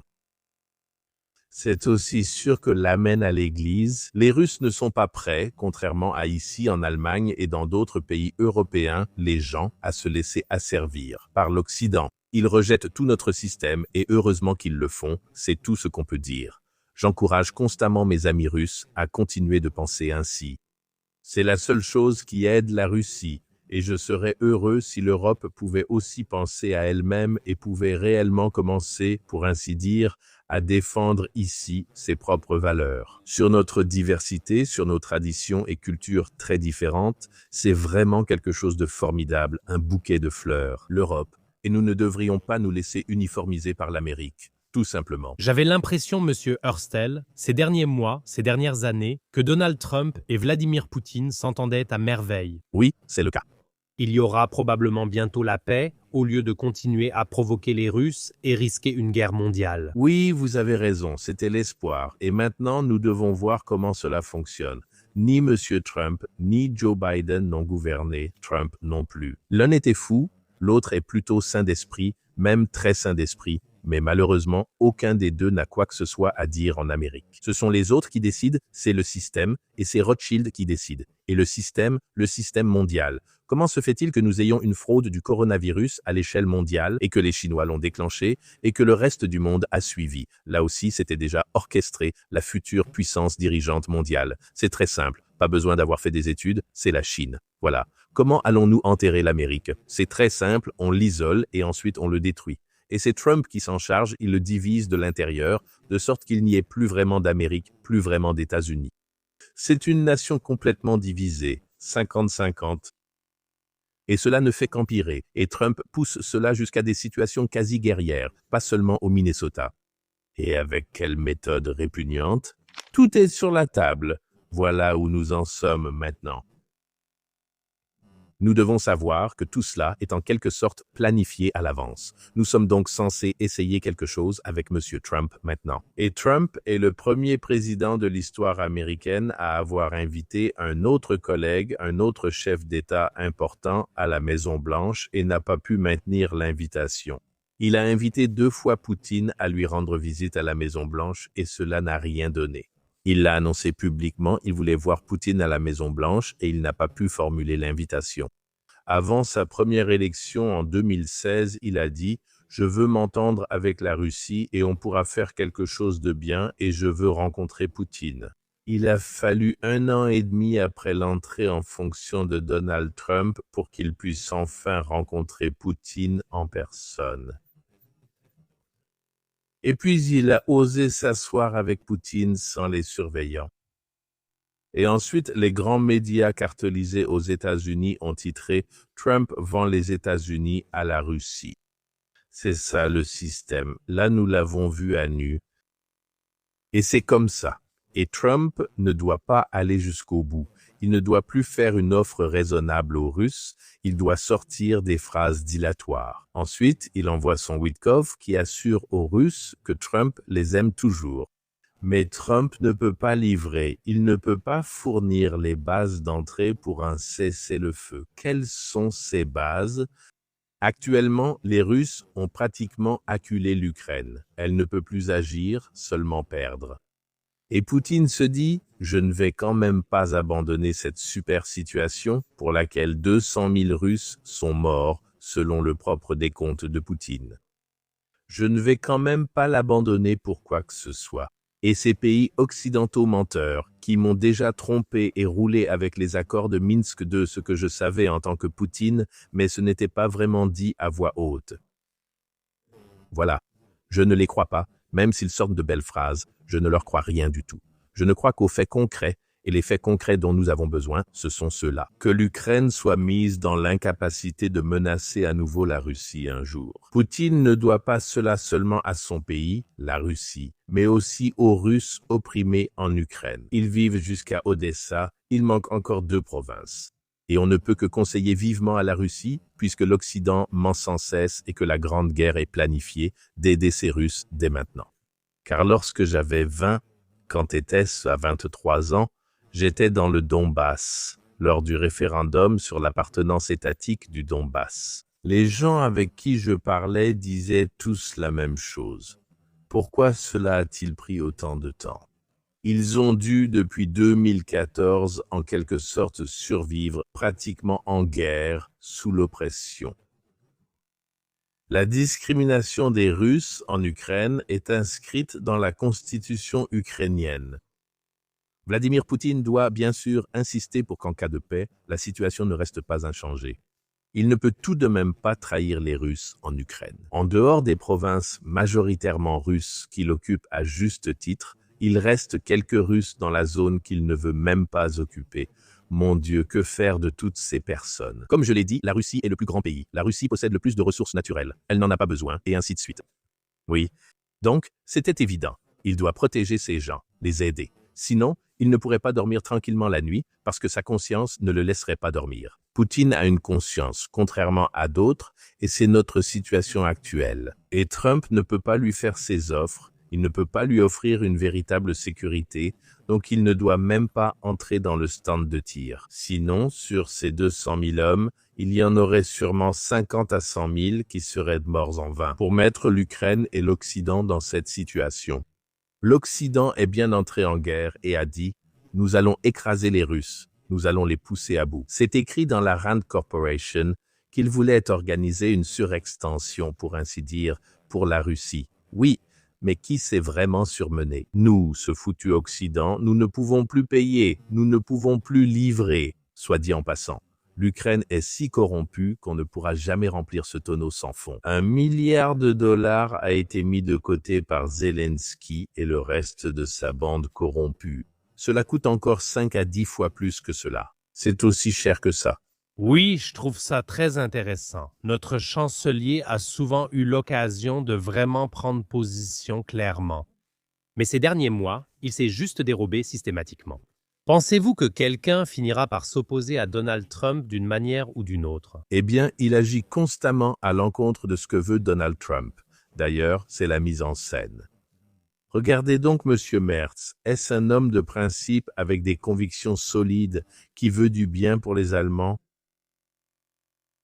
C'est aussi sûr que l'amène à l'église. Les Russes ne sont pas prêts, contrairement à ici en Allemagne et dans d'autres pays européens, les gens à se laisser asservir par l'Occident. Ils rejettent tout notre système et heureusement qu'ils le font, c'est tout ce qu'on peut dire. J'encourage constamment mes amis russes à continuer de penser ainsi. C'est la seule chose qui aide la Russie. Et je serais heureux si l'Europe pouvait aussi penser à elle-même et pouvait réellement commencer, pour ainsi dire, à défendre ici ses propres valeurs. Sur notre diversité, sur nos traditions et cultures très différentes, c'est vraiment quelque chose de formidable, un bouquet de fleurs, l'Europe. Et nous ne devrions pas nous laisser uniformiser par l'Amérique. Tout simplement. J'avais l'impression, monsieur Hurstel, ces derniers mois, ces dernières années, que Donald Trump et Vladimir Poutine s'entendaient à merveille. Oui, c'est le cas. Il y aura probablement bientôt la paix, au lieu de continuer à provoquer les Russes et risquer une guerre mondiale. Oui, vous avez raison, c'était l'espoir. Et maintenant, nous devons voir comment cela fonctionne. Ni M. Trump, ni Joe Biden n'ont gouverné, Trump non plus. L'un était fou, l'autre est plutôt sain d'esprit, même très sain d'esprit. Mais malheureusement, aucun des deux n'a quoi que ce soit à dire en Amérique. Ce sont les autres qui décident, c'est le système, et c'est Rothschild qui décide. Et le système mondial. Comment se fait-il que nous ayons une fraude du coronavirus à l'échelle mondiale et que les Chinois l'ont déclenché et que le reste du monde a suivi? Là aussi, c'était déjà orchestré, la future puissance dirigeante mondiale. C'est très simple, pas besoin d'avoir fait des études, c'est la Chine. Voilà. Comment allons-nous enterrer l'Amérique? C'est très simple, on l'isole et ensuite on le détruit. Et c'est Trump qui s'en charge, il le divise de l'intérieur, de sorte qu'il n'y ait plus vraiment d'Amérique, plus vraiment d'États-Unis. C'est une nation complètement divisée, 50-50. Et cela ne fait qu'empirer, et Trump pousse cela jusqu'à des situations quasi guerrières, pas seulement au Minnesota. Et avec quelle méthode répugnante? Tout est sur la table. Voilà où nous en sommes maintenant. Nous devons savoir que tout cela est en quelque sorte planifié à l'avance. Nous sommes donc censés essayer quelque chose avec M. Trump maintenant. Et Trump est le premier président de l'histoire américaine à avoir invité un autre collègue, un autre chef d'État important à la Maison-Blanche et n'a pas pu maintenir l'invitation. Il a invité 2 fois Poutine à lui rendre visite à la Maison-Blanche et cela n'a rien donné. Il l'a annoncé publiquement, il voulait voir Poutine à la Maison-Blanche et il n'a pas pu formuler l'invitation. Avant sa première élection en 2016, il a dit « Je veux m'entendre avec la Russie et on pourra faire quelque chose de bien et je veux rencontrer Poutine ». Il a fallu 1 an et demi après l'entrée en fonction de Donald Trump pour qu'il puisse enfin rencontrer Poutine en personne. Et puis il a osé s'asseoir avec Poutine sans les surveillants. Et ensuite, les grands médias cartelisés aux États-Unis ont titré « Trump vend les États-Unis à la Russie ». C'est ça le système. Là, nous l'avons vu à nu. Et c'est comme ça. Et Trump ne doit pas aller jusqu'au bout. Il ne doit plus faire une offre raisonnable aux Russes, il doit sortir des phrases dilatoires. Ensuite, il envoie son Witkoff qui assure aux Russes que Trump les aime toujours. Mais Trump ne peut pas livrer, il ne peut pas fournir les bases d'entrée pour un cessez-le-feu. Quelles sont ces bases? Actuellement, les Russes ont pratiquement acculé l'Ukraine. Elle ne peut plus agir, seulement perdre. Et Poutine se dit « Je ne vais quand même pas abandonner cette super situation pour laquelle 200 000 Russes sont morts selon le propre décompte de Poutine. Je ne vais quand même pas l'abandonner pour quoi que ce soit. » Et ces pays occidentaux menteurs qui m'ont déjà trompé et roulé avec les accords de Minsk de ce que je savais en tant que Poutine, mais ce n'était pas vraiment dit à voix haute. Voilà, je ne les crois pas. Même s'ils sortent de belles phrases, je ne leur crois rien du tout. Je ne crois qu'aux faits concrets, et les faits concrets dont nous avons besoin, ce sont ceux-là. Que l'Ukraine soit mise dans l'incapacité de menacer à nouveau la Russie un jour. Poutine ne doit pas cela seulement à son pays, la Russie, mais aussi aux Russes opprimés en Ukraine. Ils vivent jusqu'à Odessa, il manque encore 2 provinces. Et on ne peut que conseiller vivement à la Russie, puisque l'Occident ment sans cesse et que la Grande Guerre est planifiée, d'aider ces Russes dès maintenant. Car lorsque j'avais 20, quand était-ce à 23 ans, j'étais dans le Donbass, lors du référendum sur l'appartenance étatique du Donbass. Les gens avec qui je parlais disaient tous la même chose. Pourquoi cela a-t-il pris autant de temps? Ils ont dû, depuis 2014, en quelque sorte survivre pratiquement en guerre, sous l'oppression. La discrimination des Russes en Ukraine est inscrite dans la constitution ukrainienne. Vladimir Poutine doit bien sûr insister pour qu'en cas de paix, la situation ne reste pas inchangée. Il ne peut tout de même pas trahir les Russes en Ukraine. En dehors des provinces majoritairement russes qu'il occupe à juste titre, il reste quelques Russes dans la zone qu'il ne veut même pas occuper. Mon Dieu, que faire de toutes ces personnes? Comme je l'ai dit, la Russie est le plus grand pays. La Russie possède le plus de ressources naturelles. Elle n'en a pas besoin, et ainsi de suite. Oui. Donc, c'était évident. Il doit protéger ces gens, les aider. Sinon, il ne pourrait pas dormir tranquillement la nuit parce que sa conscience ne le laisserait pas dormir. Poutine a une conscience, contrairement à d'autres, et c'est notre situation actuelle. Et Trump ne peut pas lui faire ses offres, il ne peut pas lui offrir une véritable sécurité, donc il ne doit même pas entrer dans le stand de tir. Sinon, sur ces 200 000 hommes, il y en aurait sûrement 50 à 100 000 qui seraient morts en vain pour mettre l'Ukraine et l'Occident dans cette situation. L'Occident est bien entré en guerre et a dit « Nous allons écraser les Russes, nous allons les pousser à bout ». C'est écrit dans la Rand Corporation qu'il voulait organiser une surextension, pour ainsi dire, pour la Russie. Oui, mais qui s'est vraiment surmené? Nous, ce foutu Occident, nous ne pouvons plus payer, nous ne pouvons plus livrer, soit dit en passant. L'Ukraine est si corrompue qu'on ne pourra jamais remplir ce tonneau sans fond. 1 milliard de dollars a été mis de côté par Zelensky et le reste de sa bande corrompue. Cela coûte encore 5 à 10 fois plus que cela. C'est aussi cher que ça. Oui, je trouve ça très intéressant. Notre chancelier a souvent eu l'occasion de vraiment prendre position clairement. Mais ces derniers mois, il s'est juste dérobé systématiquement. Pensez-vous que quelqu'un finira par s'opposer à Donald Trump d'une manière ou d'une autre? Eh bien, il agit constamment à l'encontre de ce que veut Donald Trump. D'ailleurs, c'est la mise en scène. Regardez donc Monsieur Merz. Est-ce un homme de principe avec des convictions solides qui veut du bien pour les Allemands?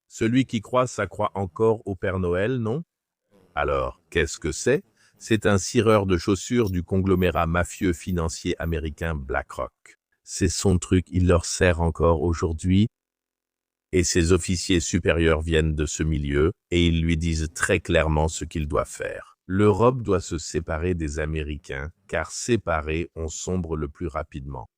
Celui qui croit, ça croit encore au Père Noël, non? Alors, qu'est-ce que c'est? C'est un cireur de chaussures du conglomérat mafieux financier américain BlackRock. C'est son truc, il leur sert encore aujourd'hui. Et ses officiers supérieurs viennent de ce milieu, et ils lui disent très clairement ce qu'il doit faire. L'Europe doit se séparer des Américains, car séparés, on sombre le plus rapidement.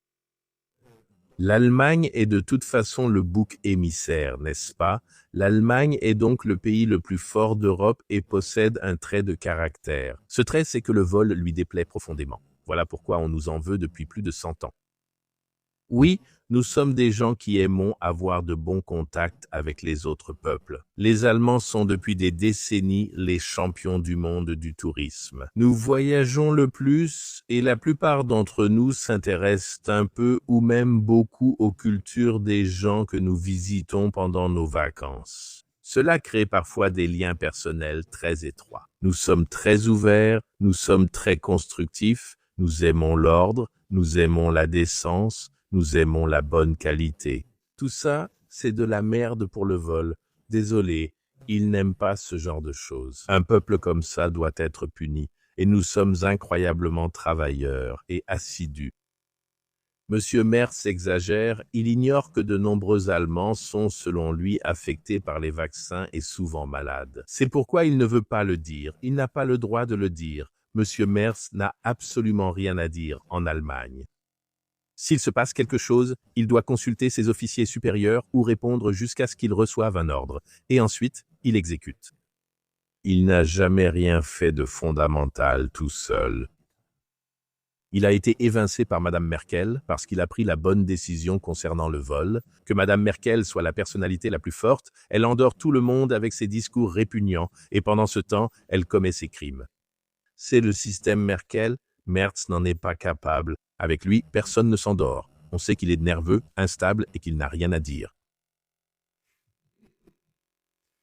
L'Allemagne est de toute façon le bouc émissaire, n'est-ce pas? L'Allemagne est donc le pays le plus fort d'Europe et possède un trait de caractère. Ce trait, c'est que le vol lui déplaît profondément. Voilà pourquoi on nous en veut depuis plus de 100 ans. Oui, nous sommes des gens qui aimons avoir de bons contacts avec les autres peuples. Les Allemands sont depuis des décennies les champions du monde du tourisme. Nous voyageons le plus et la plupart d'entre nous s'intéressent un peu ou même beaucoup aux cultures des gens que nous visitons pendant nos vacances. Cela crée parfois des liens personnels très étroits. Nous sommes très ouverts, nous sommes très constructifs, nous aimons l'ordre, nous aimons la décence, nous aimons la bonne qualité. Tout ça, c'est de la merde pour le vol. Désolé, ils n'aiment pas ce genre de choses. Un peuple comme ça doit être puni, et nous sommes incroyablement travailleurs et assidus. Monsieur Merz exagère, il ignore que de nombreux Allemands sont, selon lui, affectés par les vaccins et souvent malades. C'est pourquoi il ne veut pas le dire, il n'a pas le droit de le dire. Monsieur Merz n'a absolument rien à dire en Allemagne. S'il se passe quelque chose, il doit consulter ses officiers supérieurs ou répondre jusqu'à ce qu'il reçoive un ordre, et ensuite, il exécute. Il n'a jamais rien fait de fondamental tout seul. Il a été évincé par Madame Merkel parce qu'il a pris la bonne décision concernant le vol. Que Madame Merkel soit la personnalité la plus forte, elle endort tout le monde avec ses discours répugnants, et pendant ce temps, elle commet ses crimes. C'est le système Merkel. Merz n'en est pas capable. Avec lui, personne ne s'endort. On sait qu'il est nerveux, instable et qu'il n'a rien à dire.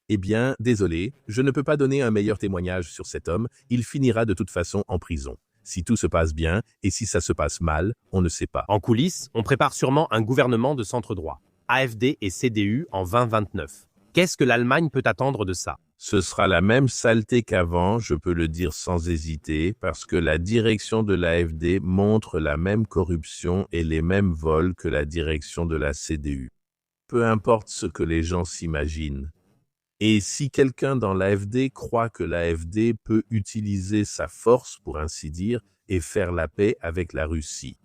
Eh bien, désolé, je ne peux pas donner un meilleur témoignage sur cet homme, il finira de toute façon en prison. Si tout se passe bien, et si ça se passe mal, on ne sait pas. En coulisses, on prépare sûrement un gouvernement de centre-droit, AfD et CDU en 2029. Qu'est-ce que l'Allemagne peut attendre de ça? Ce sera la même saleté qu'avant, je peux le dire sans hésiter, parce que la direction de l'AfD montre la même corruption et les mêmes vols que la direction de la CDU. Peu importe ce que les gens s'imaginent. Et si quelqu'un dans l'AfD croit que l'AfD peut utiliser sa force, pour ainsi dire, et faire la paix avec la Russie,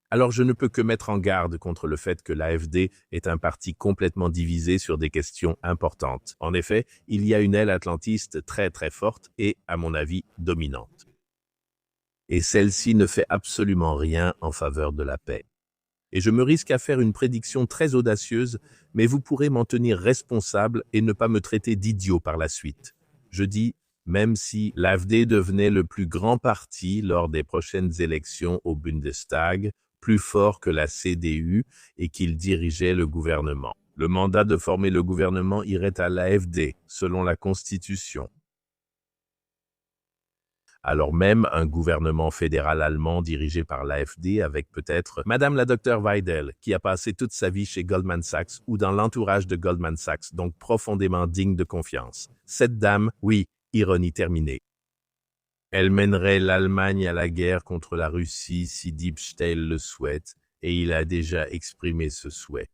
alors je ne peux que mettre en garde contre le fait que l'AfD est un parti complètement divisé sur des questions importantes. En effet, il y a une aile atlantiste très très forte et, à mon avis, dominante. Et celle-ci ne fait absolument rien en faveur de la paix. Et je me risque à faire une prédiction très audacieuse, mais vous pourrez m'en tenir responsable et ne pas me traiter d'idiot par la suite. Je dis, même si l'AfD devenait le plus grand parti lors des prochaines élections au Bundestag, plus fort que la CDU et qu'il dirigeait le gouvernement. Le mandat de former le gouvernement irait à l'AfD, selon la Constitution. Alors même un gouvernement fédéral allemand dirigé par l'AfD avec peut-être Madame la Dr Weidel, qui a passé toute sa vie chez Goldman Sachs ou dans l'entourage de Goldman Sachs, donc profondément digne de confiance. Cette dame, oui, ironie terminée. Elle mènerait l'Allemagne à la guerre contre la Russie si Diebstahl le souhaite, et il a déjà exprimé ce souhait.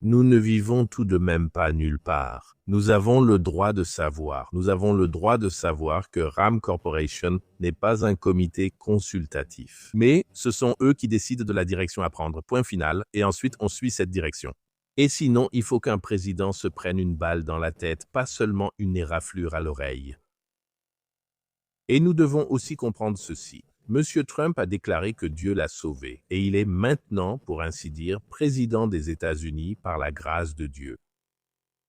Nous ne vivons tout de même pas nulle part. Nous avons le droit de savoir. Nous avons le droit de savoir que Ram Corporation n'est pas un comité consultatif. Mais ce sont eux qui décident de la direction à prendre, point final, et ensuite on suit cette direction. Et sinon, il faut qu'un président se prenne une balle dans la tête, pas seulement une éraflure à l'oreille. Et nous devons aussi comprendre ceci. Monsieur Trump a déclaré que Dieu l'a sauvé, et il est maintenant, pour ainsi dire, président des États-Unis par la grâce de Dieu.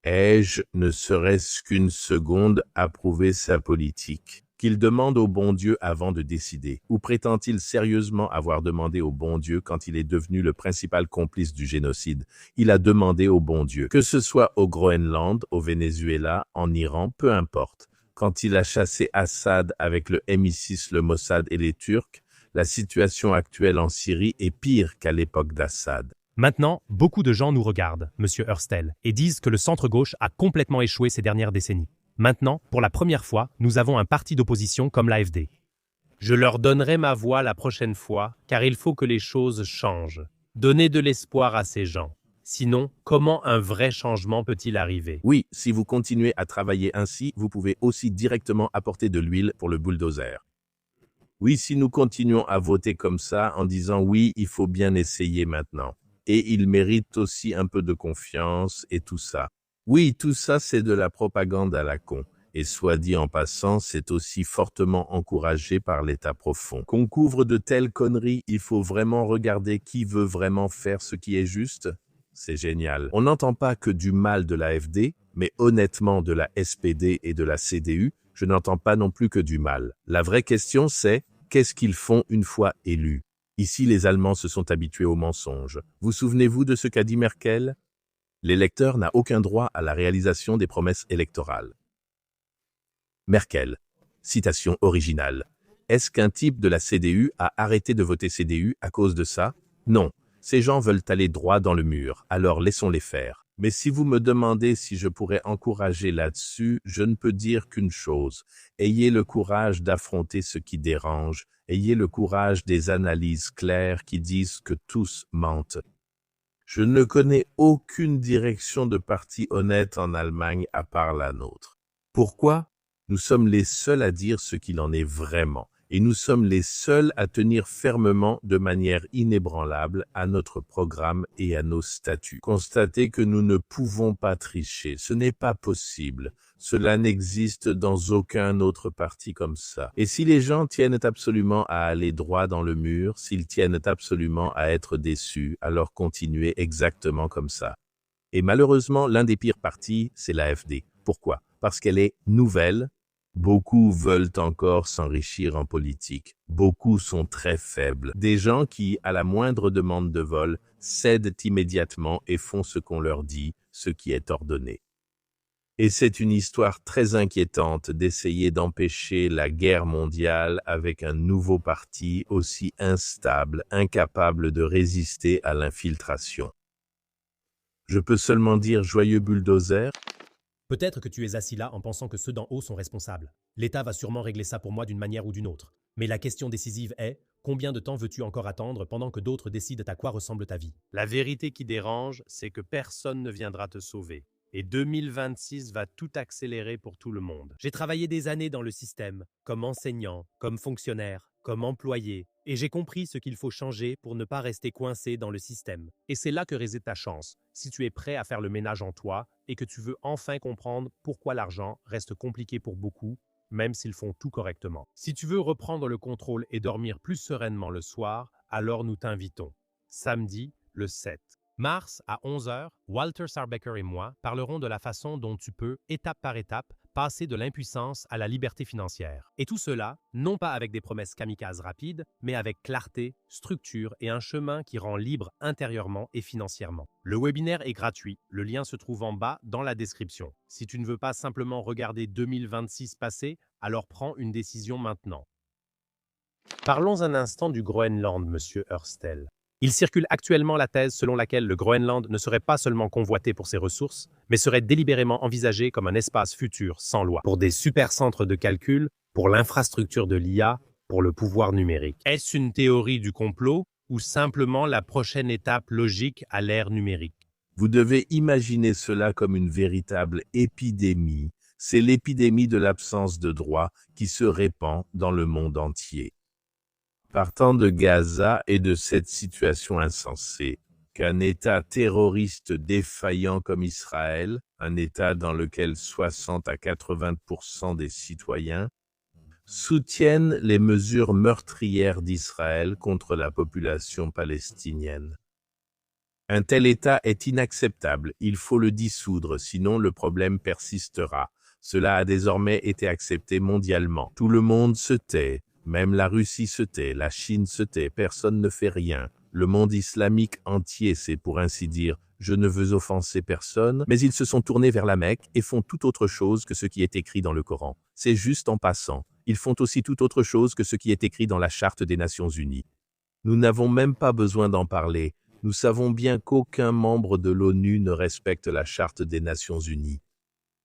Ai-je, ne serait-ce qu'une seconde, approuvé sa politique, qu'il demande au bon Dieu avant de décider, ou prétend-il sérieusement avoir demandé au bon Dieu quand il est devenu le principal complice du génocide? Il a demandé au bon Dieu, que ce soit au Groenland, au Venezuela, en Iran, peu importe. Quand il a chassé Assad avec le MI6, le Mossad et les Turcs, la situation actuelle en Syrie est pire qu'à l'époque d'Assad. Maintenant, beaucoup de gens nous regardent, Monsieur Hurstel, et disent que le centre-gauche a complètement échoué ces dernières décennies. Maintenant, pour la première fois, nous avons un parti d'opposition comme l'AfD. Je leur donnerai ma voix la prochaine fois, car il faut que les choses changent. Donnez de l'espoir à ces gens. Sinon, comment un vrai changement peut-il arriver? Oui, si vous continuez à travailler ainsi, vous pouvez aussi directement apporter de l'huile pour le bulldozer. Oui, si nous continuons à voter comme ça en disant oui, il faut bien essayer maintenant. Et il mérite aussi un peu de confiance et tout ça. Oui, tout ça c'est de la propagande à la con. Et soit dit en passant, c'est aussi fortement encouragé par l'État profond. Qu'on couvre de telles conneries, il faut vraiment regarder qui veut vraiment faire ce qui est juste. C'est génial. On n'entend pas que du mal de l'AfD, mais honnêtement de la SPD et de la CDU, je n'entends pas non plus que du mal. La vraie question c'est, qu'est-ce qu'ils font une fois élus? Ici, les Allemands se sont habitués aux mensonges. Vous souvenez-vous de ce qu'a dit Merkel? L'électeur n'a aucun droit à la réalisation des promesses électorales. Merkel. Citation originale. Est-ce qu'un type de la CDU a arrêté de voter CDU à cause de ça? Non. Ces gens veulent aller droit dans le mur, alors laissons-les faire. Mais si vous me demandez si je pourrais encourager là-dessus, je ne peux dire qu'une chose. Ayez le courage d'affronter ce qui dérange. Ayez le courage des analyses claires qui disent que tous mentent. Je ne connais aucune direction de parti honnête en Allemagne à part la nôtre. Pourquoi? Nous sommes les seuls à dire ce qu'il en est vraiment. Et nous sommes les seuls à tenir fermement, de manière inébranlable, à notre programme et à nos statuts. Constatez que nous ne pouvons pas tricher, ce n'est pas possible. Cela n'existe dans aucun autre parti comme ça. Et si les gens tiennent absolument à aller droit dans le mur, s'ils tiennent absolument à être déçus, alors continuez exactement comme ça. Et malheureusement, l'un des pires partis, c'est l'AfD. Pourquoi? Parce qu'elle est nouvelle. Beaucoup veulent encore s'enrichir en politique. Beaucoup sont très faibles. Des gens qui, à la moindre demande de vol, cèdent immédiatement et font ce qu'on leur dit, ce qui est ordonné. Et c'est une histoire très inquiétante d'essayer d'empêcher la guerre mondiale avec un nouveau parti aussi instable, incapable de résister à l'infiltration. Je peux seulement dire joyeux bulldozer. Peut-être que tu es assis là en pensant que ceux d'en haut sont responsables. L'État va sûrement régler ça pour moi d'une manière ou d'une autre. Mais la question décisive est, combien de temps veux-tu encore attendre pendant que d'autres décident à quoi ressemble ta vie? La vérité qui dérange, c'est que personne ne viendra te sauver. Et 2026 va tout accélérer pour tout le monde. J'ai travaillé des années dans le système, comme enseignant, comme fonctionnaire, comme employé, et j'ai compris ce qu'il faut changer pour ne pas rester coincé dans le système. Et c'est là que réside ta chance, si tu es prêt à faire le ménage en toi et que tu veux enfin comprendre pourquoi l'argent reste compliqué pour beaucoup, même s'ils font tout correctement. Si tu veux reprendre le contrôle et dormir plus sereinement le soir, alors nous t'invitons. Samedi, le 7 mars à 11 h, Walter Sarbecker et moi parlerons de la façon dont tu peux, étape par étape, passer de l'impuissance à la liberté financière. Et tout cela, non pas avec des promesses kamikazes rapides, mais avec clarté, structure et un chemin qui rend libre intérieurement et financièrement. Le webinaire est gratuit, le lien se trouve en bas dans la description. Si tu ne veux pas simplement regarder 2026 passer, alors prends une décision maintenant. Parlons un instant du Groenland, Monsieur Hurstel. Il circule actuellement la thèse selon laquelle le Groenland ne serait pas seulement convoité pour ses ressources, mais serait délibérément envisagé comme un espace futur sans loi, pour des supercentres de calcul, pour l'infrastructure de l'IA, pour le pouvoir numérique. Est-ce une théorie du complot ou simplement la prochaine étape logique à l'ère numérique? Vous devez imaginer cela comme une véritable épidémie. C'est l'épidémie de l'absence de droit qui se répand dans le monde entier. Partant de Gaza et de cette situation insensée, qu'un État terroriste défaillant comme Israël, un État dans lequel 60 à 80% des citoyens soutiennent les mesures meurtrières d'Israël contre la population palestinienne. Un tel État est inacceptable, il faut le dissoudre, sinon le problème persistera. Cela a désormais été accepté mondialement. Tout le monde se tait, même la Russie se tait, la Chine se tait, personne ne fait rien. Le monde islamique entier, c'est pour ainsi dire, je ne veux offenser personne, mais ils se sont tournés vers la Mecque et font tout autre chose que ce qui est écrit dans le Coran. C'est juste en passant. Ils font aussi tout autre chose que ce qui est écrit dans la Charte des Nations Unies. Nous n'avons même pas besoin d'en parler. Nous savons bien qu'aucun membre de l'ONU ne respecte la Charte des Nations Unies.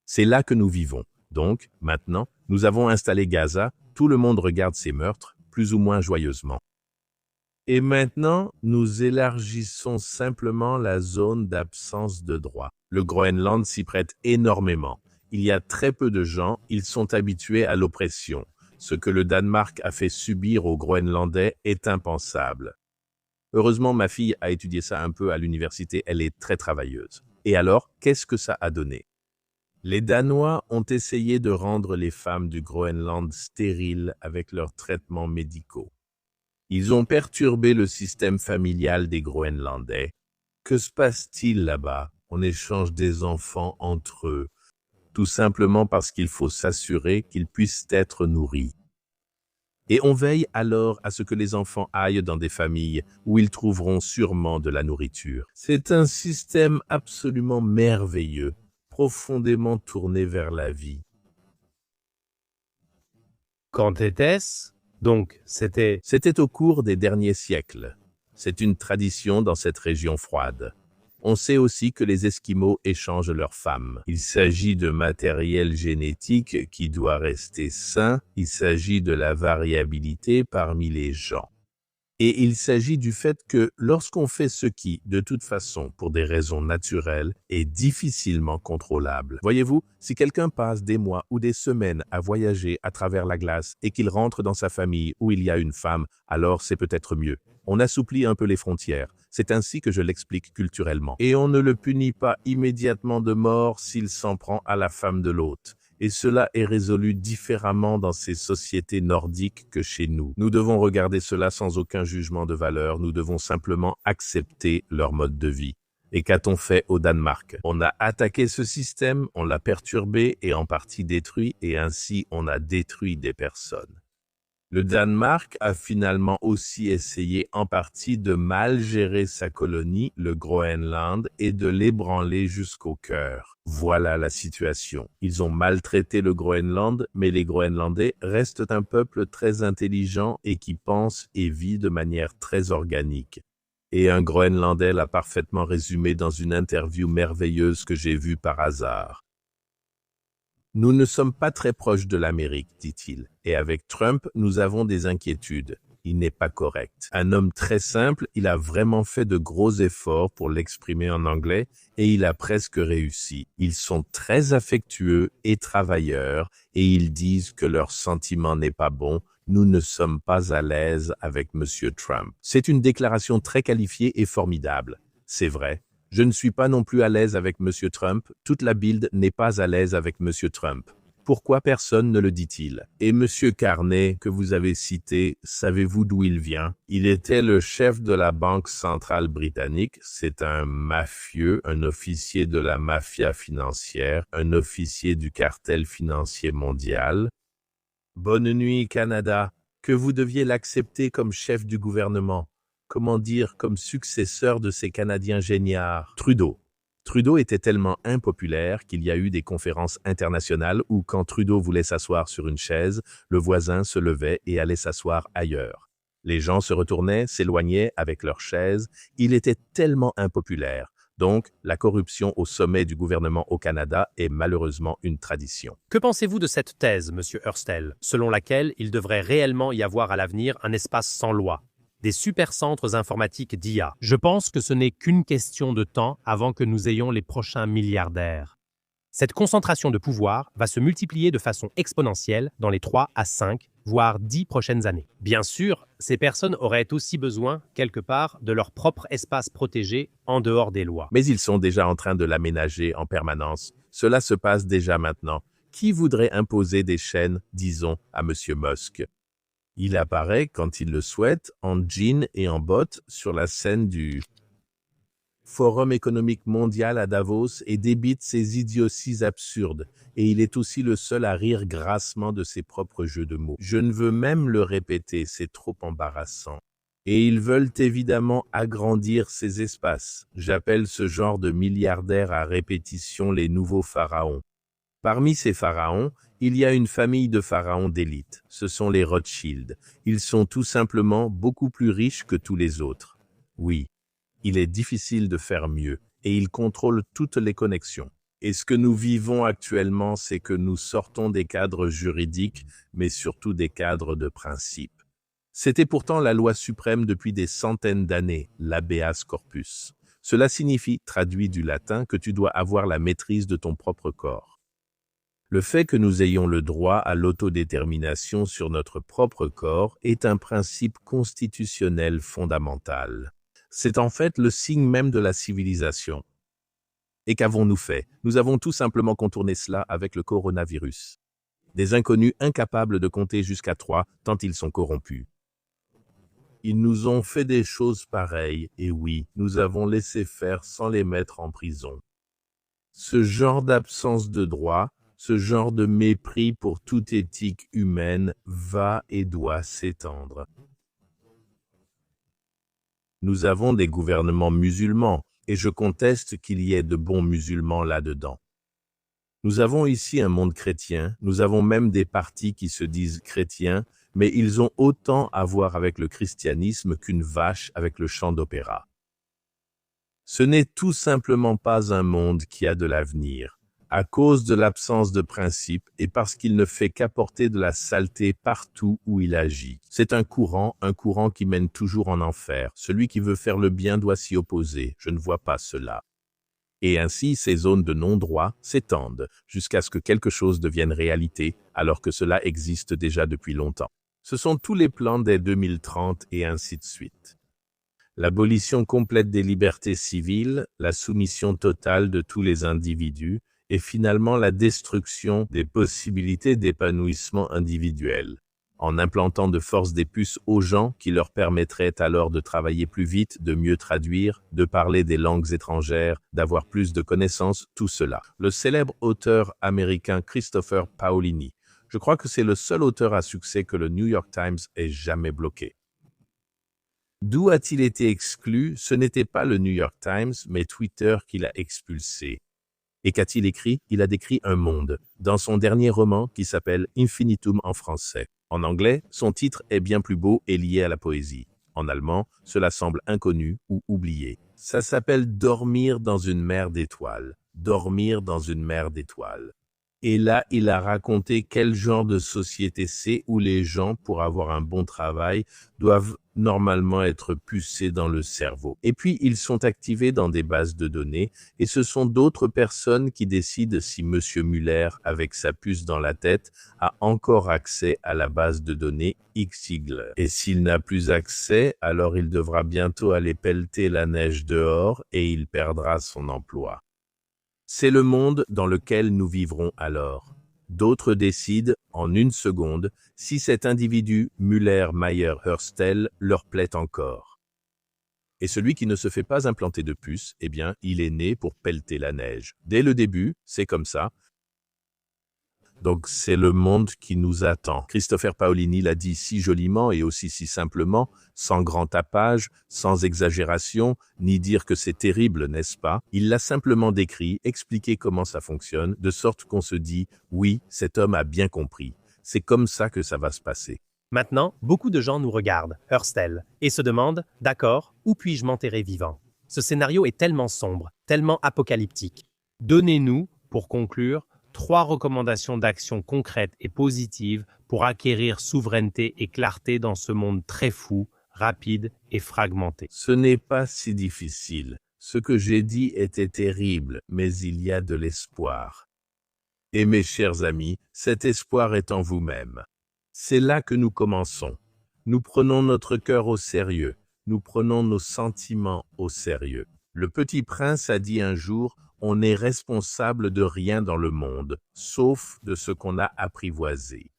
C'est là que nous vivons. Donc, maintenant, nous avons installé Gaza, tout le monde regarde ces meurtres, plus ou moins joyeusement. Et maintenant, nous élargissons simplement la zone d'absence de droit. Le Groenland s'y prête énormément. Il y a très peu de gens, ils sont habitués à l'oppression. Ce que le Danemark a fait subir aux Groenlandais est impensable. Heureusement, ma fille a étudié ça un peu à l'université, elle est très travailleuse. Et alors, qu'est-ce que ça a donné? Les Danois ont essayé de rendre les femmes du Groenland stériles avec leurs traitements médicaux. Ils ont perturbé le système familial des Groenlandais. Que se passe-t-il là-bas? On échange des enfants entre eux, tout simplement parce qu'il faut s'assurer qu'ils puissent être nourris. Et on veille alors à ce que les enfants aillent dans des familles où ils trouveront sûrement de la nourriture. C'est un système absolument merveilleux, profondément tourné vers la vie. Quand était-ce? Donc, c'était C'était au cours des derniers siècles. C'est une tradition dans cette région froide. On sait aussi que les Esquimaux échangent leurs femmes. Il s'agit de matériel génétique qui doit rester sain, il s'agit de la variabilité parmi les gens. Et il s'agit du fait que lorsqu'on fait ce qui, de toute façon, pour des raisons naturelles, est difficilement contrôlable. Voyez-vous, si quelqu'un passe des mois ou des semaines à voyager à travers la glace et qu'il rentre dans sa famille où il y a une femme, alors c'est peut-être mieux. On assouplit un peu les frontières. C'est ainsi que je l'explique culturellement. Et on ne le punit pas immédiatement de mort s'il s'en prend à la femme de l'hôte. Et cela est résolu différemment dans ces sociétés nordiques que chez nous. Nous devons regarder cela sans aucun jugement de valeur, nous devons simplement accepter leur mode de vie. Et qu'a-t-on fait au Danemark? On a attaqué ce système, on l'a perturbé et en partie détruit, et ainsi on a détruit des personnes. Le Danemark a finalement aussi essayé en partie de mal gérer sa colonie, le Groenland, et de l'ébranler jusqu'au cœur. Voilà la situation. Ils ont maltraité le Groenland, mais les Groenlandais restent un peuple très intelligent et qui pense et vit de manière très organique. Et un Groenlandais l'a parfaitement résumé dans une interview merveilleuse que j'ai vue par hasard. Nous ne sommes pas très proches de l'Amérique, dit-il, et avec Trump, nous avons des inquiétudes. Il n'est pas correct. Un homme très simple, il a vraiment fait de gros efforts pour l'exprimer en anglais et il a presque réussi. Ils sont très affectueux et travailleurs et ils disent que leur sentiment n'est pas bon. Nous ne sommes pas à l'aise avec M. Trump. C'est une déclaration très qualifiée et formidable. C'est vrai. Je ne suis pas non plus à l'aise avec M. Trump, toute la Bild n'est pas à l'aise avec M. Trump. Pourquoi personne ne le dit-il? Et M. Carney, que vous avez cité, savez-vous d'où il vient? Il était le chef de la Banque centrale britannique, c'est un mafieux, un officier de la mafia financière, un officier du cartel financier mondial. Bonne nuit, Canada, que vous deviez l'accepter comme chef du gouvernement. Comment dire, comme successeur de ces Canadiens géniards. Trudeau. Trudeau était tellement impopulaire qu'il y a eu des conférences internationales où quand Trudeau voulait s'asseoir sur une chaise, le voisin se levait et allait s'asseoir ailleurs. Les gens se retournaient, s'éloignaient avec leurs chaises. Il était tellement impopulaire. Donc, la corruption au sommet du gouvernement au Canada est malheureusement une tradition. Que pensez-vous de cette thèse, monsieur Hurstel, selon laquelle il devrait réellement y avoir à l'avenir un espace sans loi? Des supercentres informatiques d'IA. Je pense que ce n'est qu'une question de temps avant que nous ayons les prochains milliardaires. Cette concentration de pouvoir va se multiplier de façon exponentielle dans les 3 à 5, voire 10 prochaines années. Bien sûr, ces personnes auraient aussi besoin, quelque part, de leur propre espace protégé en dehors des lois. Mais ils sont déjà en train de l'aménager en permanence. Cela se passe déjà maintenant. Qui voudrait imposer des chaînes, disons, à M. Musk? Il apparaît, quand il le souhaite, en jean et en bottes sur la scène du Forum économique mondial à Davos et débite ses idioties absurdes, et il est aussi le seul à rire grassement de ses propres jeux de mots. Je ne veux même le répéter, c'est trop embarrassant. Et ils veulent évidemment agrandir ces espaces. J'appelle ce genre de milliardaires à répétition les nouveaux pharaons. Parmi ces pharaons, il y a une famille de pharaons d'élite. Ce sont les Rothschild. Ils sont tout simplement beaucoup plus riches que tous les autres. Oui. Il est difficile de faire mieux, et ils contrôlent toutes les connexions. Et ce que nous vivons actuellement, c'est que nous sortons des cadres juridiques, mais surtout des cadres de principe. C'était pourtant la loi suprême depuis des centaines d'années, l'habeas corpus. Cela signifie, traduit du latin, que tu dois avoir la maîtrise de ton propre corps. Le fait que nous ayons le droit à l'autodétermination sur notre propre corps est un principe constitutionnel fondamental. C'est en fait le signe même de la civilisation. Et qu'avons-nous fait? Nous avons tout simplement contourné cela avec le coronavirus. Des inconnus incapables de compter jusqu'à 3 tant ils sont corrompus. Ils nous ont fait des choses pareilles, et oui, nous avons laissé faire sans les mettre en prison. Ce genre d'absence de droit, ce genre de mépris pour toute éthique humaine va et doit s'étendre. Nous avons des gouvernements musulmans, et je conteste qu'il y ait de bons musulmans là-dedans. Nous avons ici un monde chrétien, nous avons même des partis qui se disent chrétiens, mais ils ont autant à voir avec le christianisme qu'une vache avec le chant d'opéra. Ce n'est tout simplement pas un monde qui a de l'avenir, à cause de l'absence de principe et parce qu'il ne fait qu'apporter de la saleté partout où il agit. C'est un courant qui mène toujours en enfer. Celui qui veut faire le bien doit s'y opposer. Je ne vois pas cela. Et ainsi, ces zones de non-droit s'étendent jusqu'à ce que quelque chose devienne réalité, alors que cela existe déjà depuis longtemps. Ce sont tous les plans dès 2030 et ainsi de suite. L'abolition complète des libertés civiles, la soumission totale de tous les individus, et finalement la destruction des possibilités d'épanouissement individuel, en implantant de force des puces aux gens qui leur permettraient alors de travailler plus vite, de mieux traduire, de parler des langues étrangères, d'avoir plus de connaissances, tout cela. Le célèbre auteur américain Christopher Paolini, je crois que c'est le seul auteur à succès que le New York Times ait jamais bloqué. D'où a-t-il été exclu? Ce n'était pas le New York Times, mais Twitter qui l'a expulsé. Et qu'a-t-il écrit? Il a décrit un monde, dans son dernier roman qui s'appelle Infinitum en français. En anglais, son titre est bien plus beau et lié à la poésie. En allemand, cela semble inconnu ou oublié. Ça s'appelle Dormir dans une mer d'étoiles. Dormir dans une mer d'étoiles. Et là, il a raconté quel genre de société c'est où les gens, pour avoir un bon travail, doivent normalement être pucés dans le cerveau. Et puis, ils sont activés dans des bases de données, et ce sont d'autres personnes qui décident si Monsieur Muller, avec sa puce dans la tête, a encore accès à la base de données X-Sigler. Et s'il n'a plus accès, alors il devra bientôt aller pelleter la neige dehors, et il perdra son emploi. C'est le monde dans lequel nous vivrons alors. D'autres décident, en une seconde, si cet individu, Müller, Mayer, Hurstel, leur plaît encore. Et celui qui ne se fait pas implanter de puce, eh bien, il est né pour pelleter la neige. Dès le début, c'est comme ça. Donc c'est le monde qui nous attend. Christopher Paolini l'a dit si joliment et aussi si simplement, sans grand tapage, sans exagération, ni dire que c'est terrible, n'est-ce pas? Il l'a simplement décrit, expliqué comment ça fonctionne, de sorte qu'on se dit « oui, cet homme a bien compris, c'est comme ça que ça va se passer ». Maintenant, beaucoup de gens nous regardent, Hurstel, et se demandent « d'accord, où puis-je m'enterrer vivant ?» Ce scénario est tellement sombre, tellement apocalyptique. Donnez-nous, pour conclure, 3 recommandations d'action concrètes et positives pour acquérir souveraineté et clarté dans ce monde très fou, rapide et fragmenté. Ce n'est pas si difficile. Ce que j'ai dit était terrible, mais il y a de l'espoir. Et mes chers amis, cet espoir est en vous-même. C'est là que nous commençons. Nous prenons notre cœur au sérieux. Nous prenons nos sentiments au sérieux. Le petit prince a dit un jour On n'est responsable de rien dans le monde, sauf de ce qu'on a apprivoisé.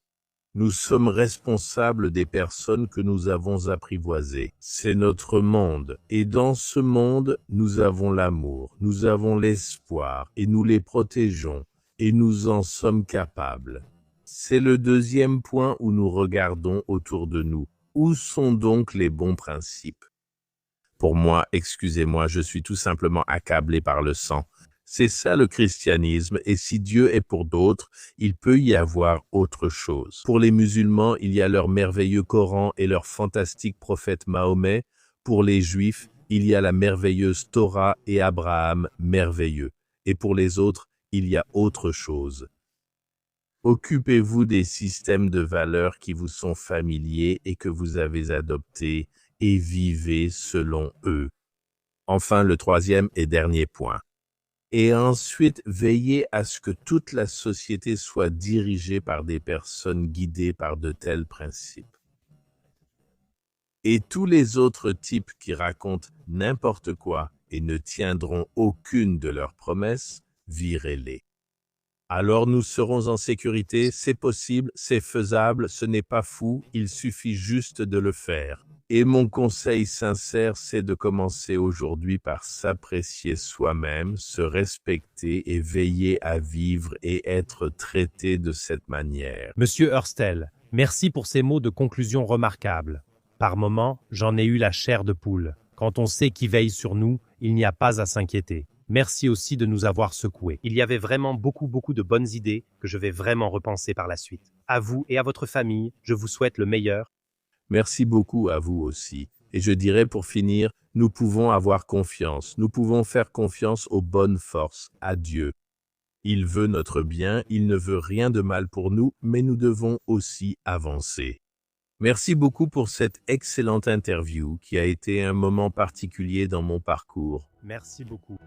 Nous sommes responsables des personnes que nous avons apprivoisées. C'est notre monde. Et dans ce monde, nous avons l'amour, nous avons l'espoir, et nous les protégeons, et nous en sommes capables. C'est le deuxième point où nous regardons autour de nous. Où sont donc les bons principes? Pour moi, excusez-moi, je suis tout simplement accablé par le sang. C'est ça le christianisme, et si Dieu est pour d'autres, il peut y avoir autre chose. Pour les musulmans, il y a leur merveilleux Coran et leur fantastique prophète Mahomet. Pour les juifs, il y a la merveilleuse Torah et Abraham merveilleux. Et pour les autres, il y a autre chose. Occupez-vous des systèmes de valeurs qui vous sont familiers et que vous avez adoptés, et vivez selon eux. Enfin, le troisième et dernier point. Et ensuite, veillez à ce que toute la société soit dirigée par des personnes guidées par de tels principes. Et tous les autres types qui racontent n'importe quoi et ne tiendront aucune de leurs promesses, virez-les. Alors nous serons en sécurité, c'est possible, c'est faisable, ce n'est pas fou, il suffit juste de le faire. Et mon conseil sincère, c'est de commencer aujourd'hui par s'apprécier soi-même, se respecter et veiller à vivre et être traité de cette manière. Monsieur Hurstel, merci pour ces mots de conclusion remarquables. Par moments, j'en ai eu la chair de poule. Quand on sait qui veille sur nous, il n'y a pas à s'inquiéter. Merci aussi de nous avoir secoués. Il y avait vraiment beaucoup de bonnes idées que je vais vraiment repenser par la suite. À vous et à votre famille, je vous souhaite le meilleur. Merci beaucoup à vous aussi. Et je dirais pour finir, nous pouvons avoir confiance, nous pouvons faire confiance aux bonnes forces, à Dieu. Il veut notre bien, il ne veut rien de mal pour nous, mais nous devons aussi avancer. Merci beaucoup pour cette excellente interview qui a été un moment particulier dans mon parcours. Merci beaucoup.